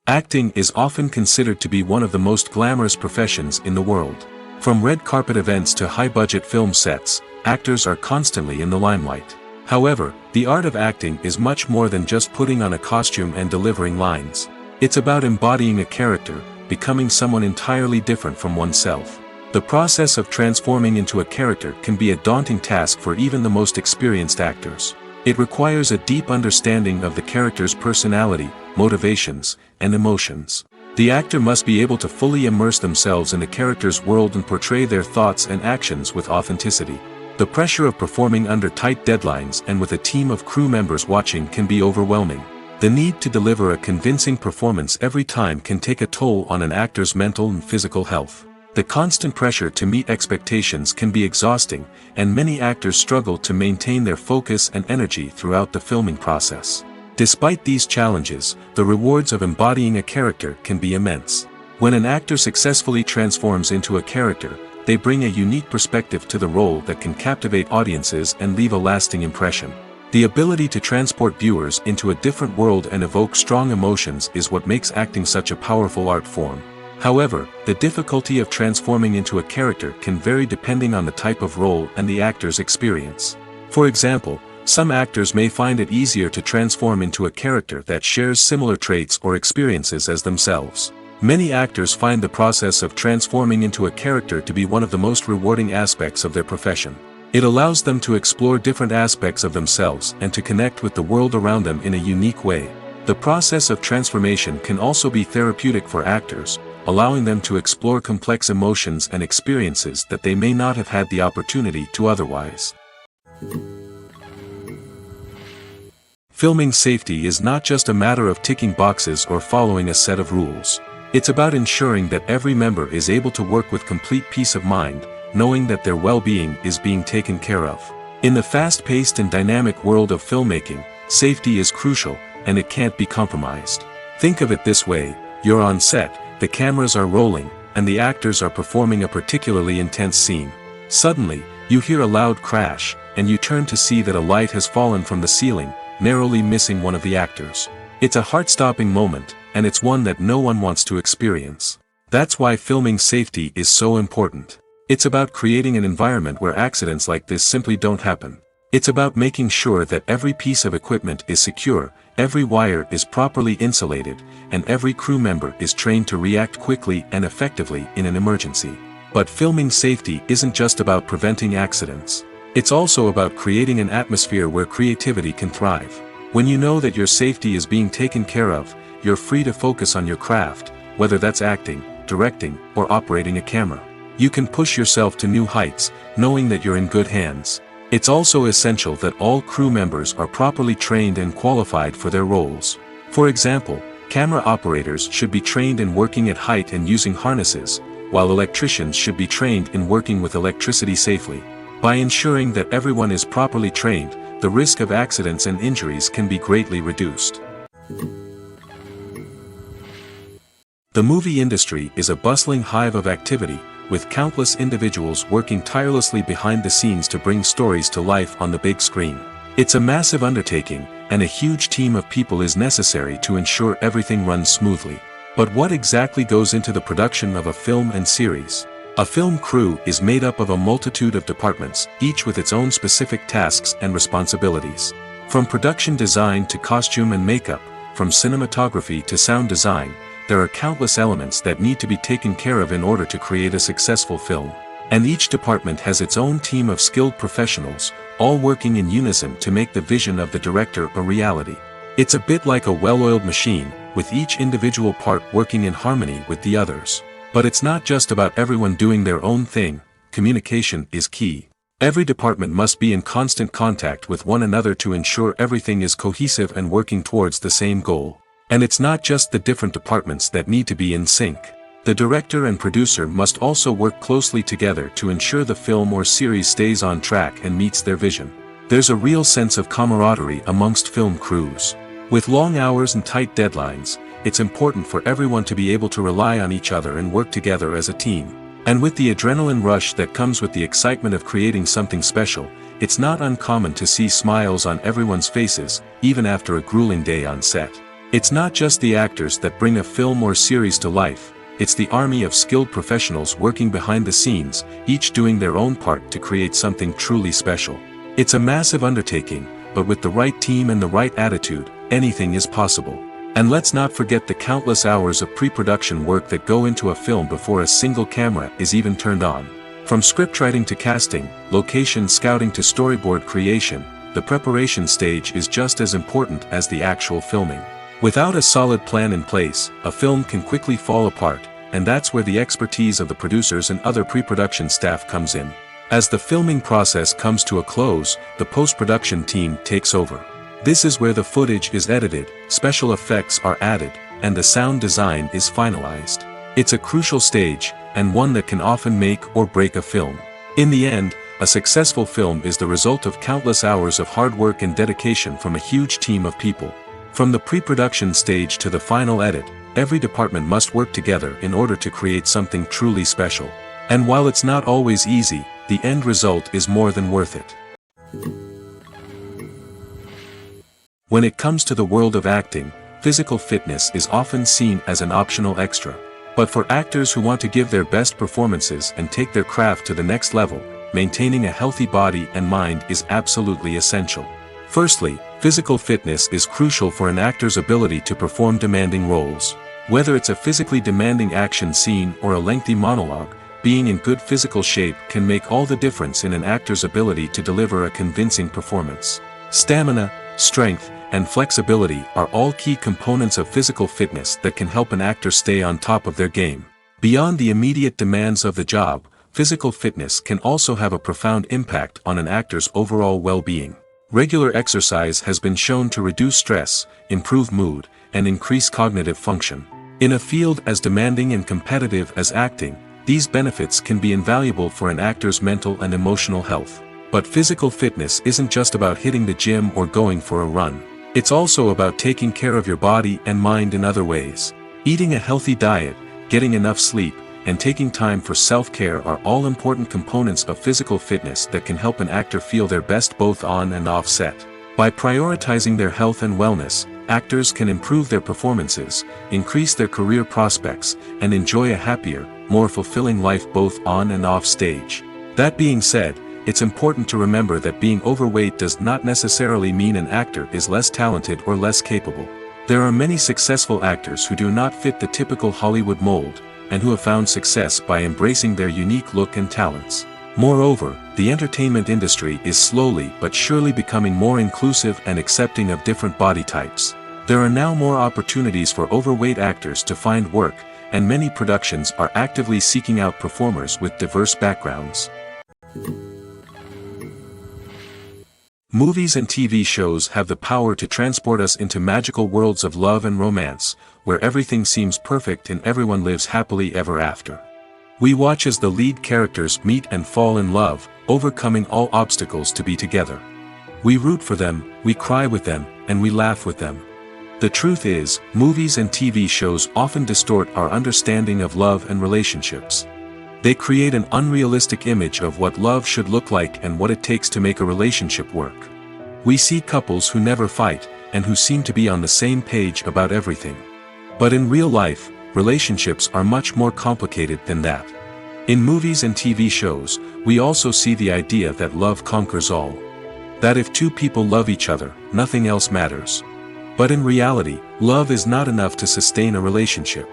Acting is often considered to be one of the most glamorous professions in the world. From red carpet events to high-budget film sets, actors are constantly in the limelight. However, the art of acting is much more than just putting on a costume and delivering lines. It's about embodying a character, becoming someone entirely different from oneself. The process of transforming into a character can be a daunting task for even the most experienced actors. It requires a deep understanding of the character's personality, motivations, and emotions. The actor must be able to fully immerse themselves in the character's world and portray their thoughts and actions with authenticity. The pressure of performing under tight deadlines and with a team of crew members watching can be overwhelming. The need to deliver a convincing performance every time can take a toll on an actor's mental and physical health. The constant pressure to meet expectations can be exhausting, and many actors struggle to maintain their focus and energy throughout the filming process. Despite these challenges, the rewards of embodying a character can be immense. When an actor successfully transforms into a character, they bring a unique perspective to the role that can captivate audiences and leave a lasting impression. The ability to transport viewers into a different world and evoke strong emotions is what makes acting such a powerful art form. However, the difficulty of transforming into a character can vary depending on the type of role and the actor's experience. For example, some actors may find it easier to transform into a character that shares similar traits or experiences as themselves. Many actors find the process of transforming into a character to be one of the most rewarding aspects of their profession. It allows them to explore different aspects of themselves and to connect with the world around them in a unique way. The process of transformation can also be therapeutic for actors, allowing them to explore complex emotions and experiences that they may not have had the opportunity to otherwise. Filming safety is not just a matter of ticking boxes or following a set of rules. It's about ensuring that every member is able to work with complete peace of mind, knowing that their well-being is being taken care of. In the fast-paced and dynamic world of filmmaking, safety is crucial, and it can't be compromised. Think of it this way: you're on set, the cameras are rolling, and the actors are performing a particularly intense scene. Suddenly, you hear a loud crash, and you turn to see that a light has fallen from the ceiling, narrowly missing one of the actors. It's a heart-stopping moment, and it's one that no one wants to experience. That's why filming safety is so important. It's about creating an environment where accidents like this simply don't happen. It's about making sure that every piece of equipment is secure, every wire is properly insulated, and every crew member is trained to react quickly and effectively in an emergency. But filming safety isn't just about preventing accidents. It's also about creating an atmosphere where creativity can thrive. When you know that your safety is being taken care of, you're free to focus on your craft, whether that's acting, directing, or operating a camera. You can push yourself to new heights, knowing that you're in good hands. It's also essential that all crew members are properly trained and qualified for their roles. For example, camera operators should be trained in working at height and using harnesses, while electricians should be trained in working with electricity safely. By ensuring that everyone is properly trained, the risk of accidents and injuries can be greatly reduced. The movie industry is a bustling hive of activity, with countless individuals working tirelessly behind the scenes to bring stories to life on the big screen. It's a massive undertaking, and a huge team of people is necessary to ensure everything runs smoothly. But what exactly goes into the production of a film and series? A film crew is made up of a multitude of departments, each with its own specific tasks and responsibilities. From production design to costume and makeup, from cinematography to sound design, there are countless elements that need to be taken care of in order to create a successful film. And each department has its own team of skilled professionals, all working in unison to make the vision of the director a reality. It's a bit like a well-oiled machine, with each individual part working in harmony with the others. But it's not just about everyone doing their own thing. Communication is key. Every department must be in constant contact with one another to ensure everything is cohesive and working towards the same goal. And it's not just the different departments that need to be in sync. The director and producer must also work closely together to ensure the film or series stays on track and meets their vision. There's a real sense of camaraderie amongst film crews. With long hours and tight deadlines, it's important for everyone to be able to rely on each other and work together as a team. And with the adrenaline rush that comes with the excitement of creating something special, it's not uncommon to see smiles on everyone's faces, even after a grueling day on set. It's not just the actors that bring a film or series to life, it's the army of skilled professionals working behind the scenes, each doing their own part to create something truly special. It's a massive undertaking, but with the right team and the right attitude, anything is possible. And let's not forget the countless hours of pre-production work that go into a film before a single camera is even turned on. From scriptwriting to casting, location scouting to storyboard creation, the preparation stage is just as important as the actual filming. Without a solid plan in place, a film can quickly fall apart, and that's where the expertise of the producers and other pre-production staff comes in. As the filming process comes to a close, the post-production team takes over. This is where the footage is edited, special effects are added, and the sound design is finalized. It's a crucial stage, and one that can often make or break a film. In the end, a successful film is the result of countless hours of hard work and dedication from a huge team of people. From the pre-production stage to the final edit, every department must work together in order to create something truly special. And while it's not always easy, the end result is more than worth it. When it comes to the world of acting, physical fitness is often seen as an optional extra. But for actors who want to give their best performances and take their craft to the next level, maintaining a healthy body and mind is absolutely essential. Firstly, physical fitness is crucial for an actor's ability to perform demanding roles. Whether it's a physically demanding action scene or a lengthy monologue, being in good physical shape can make all the difference in an actor's ability to deliver a convincing performance. Stamina, strength, and flexibility are all key components of physical fitness that can help an actor stay on top of their game. Beyond the immediate demands of the job, physical fitness can also have a profound impact on an actor's overall well-being. Regular exercise has been shown to reduce stress, improve mood, and increase cognitive function. In a field as demanding and competitive as acting, these benefits can be invaluable for an actor's mental and emotional health. But physical fitness isn't just about hitting the gym or going for a run. It's also about taking care of your body and mind in other ways. Eating a healthy diet, getting enough sleep, and taking time for self-care are all important components of physical fitness that can help an actor feel their best both on and off set. By prioritizing their health and wellness, actors can improve their performances, increase their career prospects, and enjoy a happier, more fulfilling life both on and off stage. That being said, it's important to remember that being overweight does not necessarily mean an actor is less talented or less capable. There are many successful actors who do not fit the typical Hollywood mold, and who have found success by embracing their unique look and talents. Moreover, the entertainment industry is slowly but surely becoming more inclusive and accepting of different body types. There are now more opportunities for overweight actors to find work, and many productions are actively seeking out performers with diverse backgrounds. Movies and TV shows have the power to transport us into magical worlds of love and romance, where everything seems perfect and everyone lives happily ever after. We watch as the lead characters meet and fall in love, overcoming all obstacles to be together. We root for them, we cry with them, and we laugh with them. The truth is, movies and TV shows often distort our understanding of love and relationships. They create an unrealistic image of what love should look like and what it takes to make a relationship work. We see couples who never fight, and who seem to be on the same page about everything. But in real life, relationships are much more complicated than that. In movies and TV shows, we also see the idea that love conquers all. That if two people love each other, nothing else matters. But in reality, love is not enough to sustain a relationship.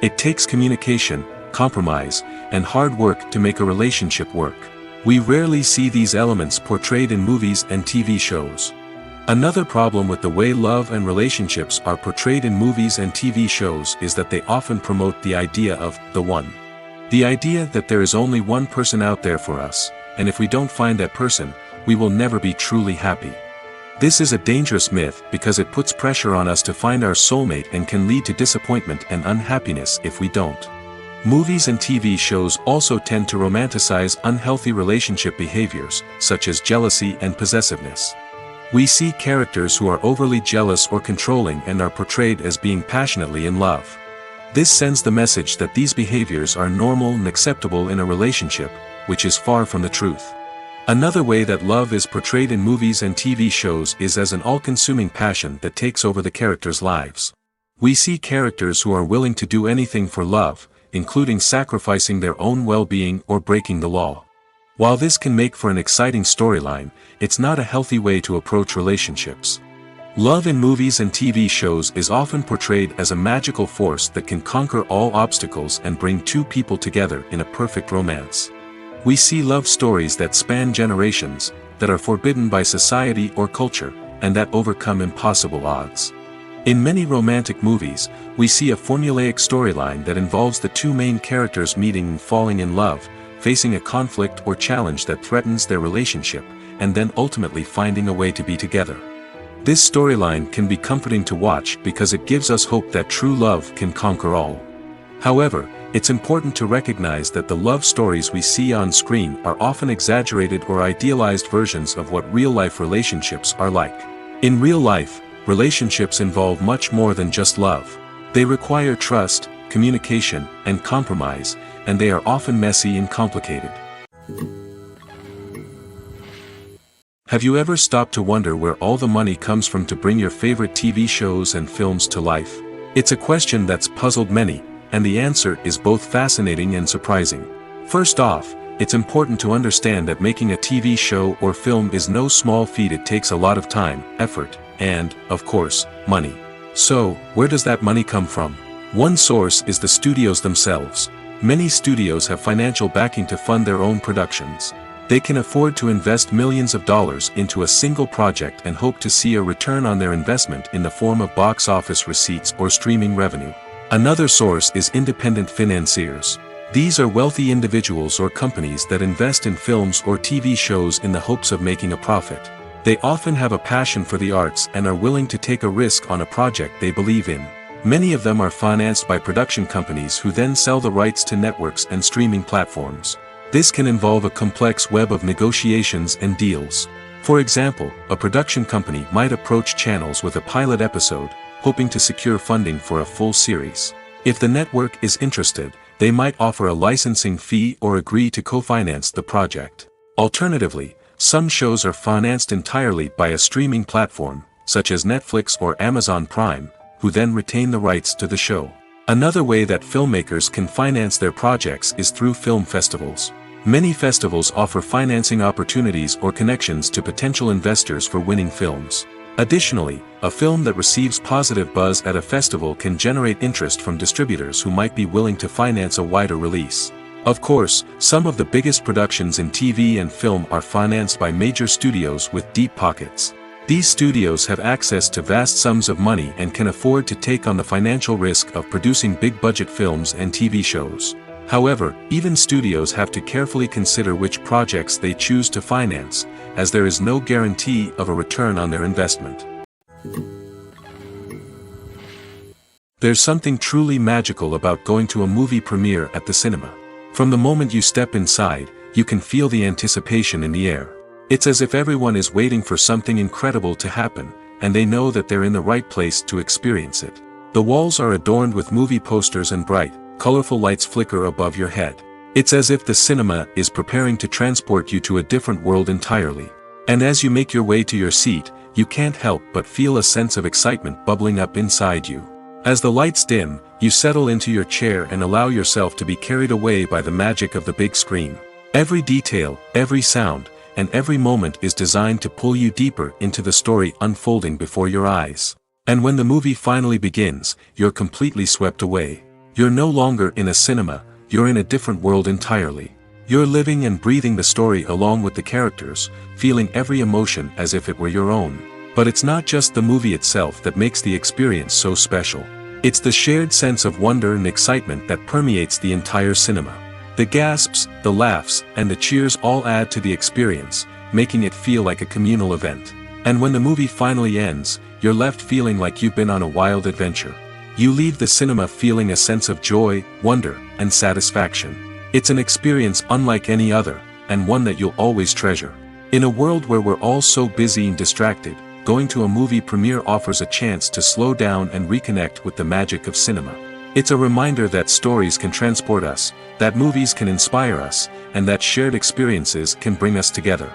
It takes communication, compromise, and hard work to make a relationship work. We rarely see these elements portrayed in movies and TV shows. Another problem with the way love and relationships are portrayed in movies and TV shows is that they often promote the idea of the one. The idea that there is only one person out there for us, and if we don't find that person, we will never be truly happy. This is a dangerous myth because it puts pressure on us to find our soulmate and can lead to disappointment and unhappiness if we don't. Movies and TV shows also tend to romanticize unhealthy relationship behaviors, such as jealousy and possessiveness. We see characters who are overly jealous or controlling and are portrayed as being passionately in love. This sends the message that these behaviors are normal and acceptable in a relationship, which is far from the truth. Another way that love is portrayed in movies and TV shows is as an all-consuming passion that takes over the characters' lives. We see characters who are willing to do anything for love, including sacrificing their own well-being or breaking the law. While this can make for an exciting storyline, it's not a healthy way to approach relationships. Love in movies and TV shows is often portrayed as a magical force that can conquer all obstacles and bring two people together in a perfect romance. We see love stories that span generations, that are forbidden by society or culture, and that overcome impossible odds. In many romantic movies, we see a formulaic storyline that involves the two main characters meeting and falling in love, facing a conflict or challenge that threatens their relationship, and then ultimately finding a way to be together. This storyline can be comforting to watch because it gives us hope that true love can conquer all. However, it's important to recognize that the love stories we see on screen are often exaggerated or idealized versions of what real-life relationships are like. In real life, relationships involve much more than just love. They require trust, communication, and compromise, and they are often messy and complicated. Have you ever stopped to wonder where all the money comes from to bring your favorite TV shows and films to life? It's a question that's puzzled many, and the answer is both fascinating and surprising. First off, it's important to understand that making a TV show or film is no small feat. It takes a lot of time, effort, and, of course, money. So, where does that money come from? One source is the studios themselves. Many studios have financial backing to fund their own productions. They can afford to invest millions of dollars into a single project and hope to see a return on their investment in the form of box office receipts or streaming revenue. Another source is independent financiers. These are wealthy individuals or companies that invest in films or TV shows in the hopes of making a profit. They often have a passion for the arts and are willing to take a risk on a project they believe in. Many of them are financed by production companies who then sell the rights to networks and streaming platforms. This can involve a complex web of negotiations and deals. For example, a production company might approach channels with a pilot episode, hoping to secure funding for a full series. If the network is interested, they might offer a licensing fee or agree to co-finance the project. Alternatively, some shows are financed entirely by a streaming platform, such as Netflix or Amazon Prime, who then retain the rights to the show. Another way that filmmakers can finance their projects is through film festivals. Many festivals offer financing opportunities or connections to potential investors for winning films. Additionally, a film that receives positive buzz at a festival can generate interest from distributors who might be willing to finance a wider release. Of course, some of the biggest productions in TV and film are financed by major studios with deep pockets. These studios have access to vast sums of money and can afford to take on the financial risk of producing big-budget films and TV shows. However, even studios have to carefully consider which projects they choose to finance, as there is no guarantee of a return on their investment. There's something truly magical about going to a movie premiere at the cinema. From the moment you step inside, you can feel the anticipation in the air. It's as if everyone is waiting for something incredible to happen, and they know that they're in the right place to experience it. The walls are adorned with movie posters and bright, colorful lights flicker above your head. It's as if the cinema is preparing to transport you to a different world entirely. And as you make your way to your seat, you can't help but feel a sense of excitement bubbling up inside you. As the lights dim, you settle into your chair and allow yourself to be carried away by the magic of the big screen. Every detail, every sound, and every moment is designed to pull you deeper into the story unfolding before your eyes. And when the movie finally begins, you're completely swept away. You're no longer in a cinema, you're in a different world entirely. You're living and breathing the story along with the characters, feeling every emotion as if it were your own. But it's not just the movie itself that makes the experience so special. It's the shared sense of wonder and excitement that permeates the entire cinema. The gasps, the laughs, and the cheers all add to the experience, making it feel like a communal event. And when the movie finally ends, you're left feeling like you've been on a wild adventure. You leave the cinema feeling a sense of joy, wonder, and satisfaction. It's an experience unlike any other, and one that you'll always treasure. In a world where we're all so busy and distracted, going to a movie premiere offers a chance to slow down and reconnect with the magic of cinema. It's a reminder that stories can transport us, that movies can inspire us, and that shared experiences can bring us together.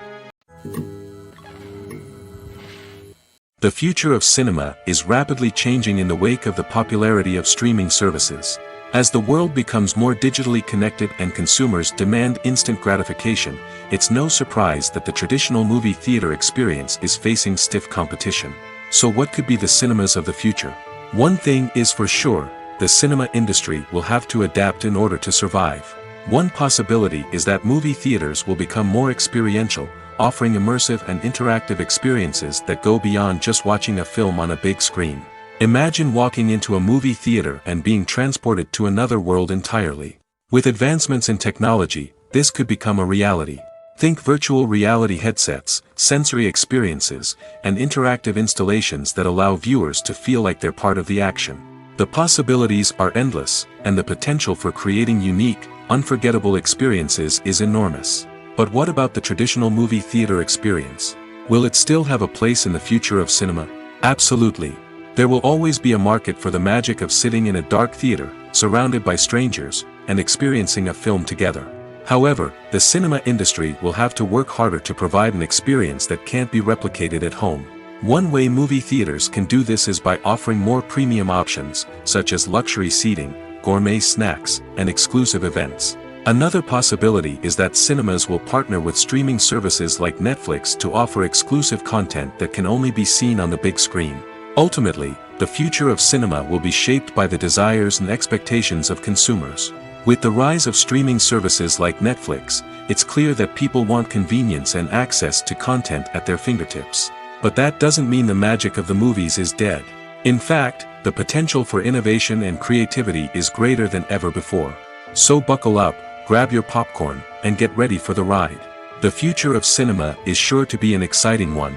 The future of cinema is rapidly changing in the wake of the popularity of streaming services. As the world becomes more digitally connected and consumers demand instant gratification, it's no surprise that the traditional movie theater experience is facing stiff competition. So what could be the cinemas of the future? One thing is for sure, the cinema industry will have to adapt in order to survive. One possibility is that movie theaters will become more experiential, offering immersive and interactive experiences that go beyond just watching a film on a big screen. Imagine walking into a movie theater and being transported to another world entirely. With advancements in technology, this could become a reality. Think virtual reality headsets, sensory experiences, and interactive installations that allow viewers to feel like they're part of the action. The possibilities are endless, and the potential for creating unique, unforgettable experiences is enormous. But what about the traditional movie theater experience? Will it still have a place in the future of cinema? Absolutely. There will always be a market for the magic of sitting in a dark theater, surrounded by strangers, and experiencing a film together. However, the cinema industry will have to work harder to provide an experience that can't be replicated at home. One way movie theaters can do this is by offering more premium options, such as luxury seating, gourmet snacks, and exclusive events. Another possibility is that cinemas will partner with streaming services like Netflix to offer exclusive content that can only be seen on the big screen. Ultimately, the future of cinema will be shaped by the desires and expectations of consumers. With the rise of streaming services like Netflix, it's clear that people want convenience and access to content at their fingertips. But that doesn't mean the magic of the movies is dead. In fact, the potential for innovation and creativity is greater than ever before. So buckle up, grab your popcorn, and get ready for the ride. The future of cinema is sure to be an exciting one.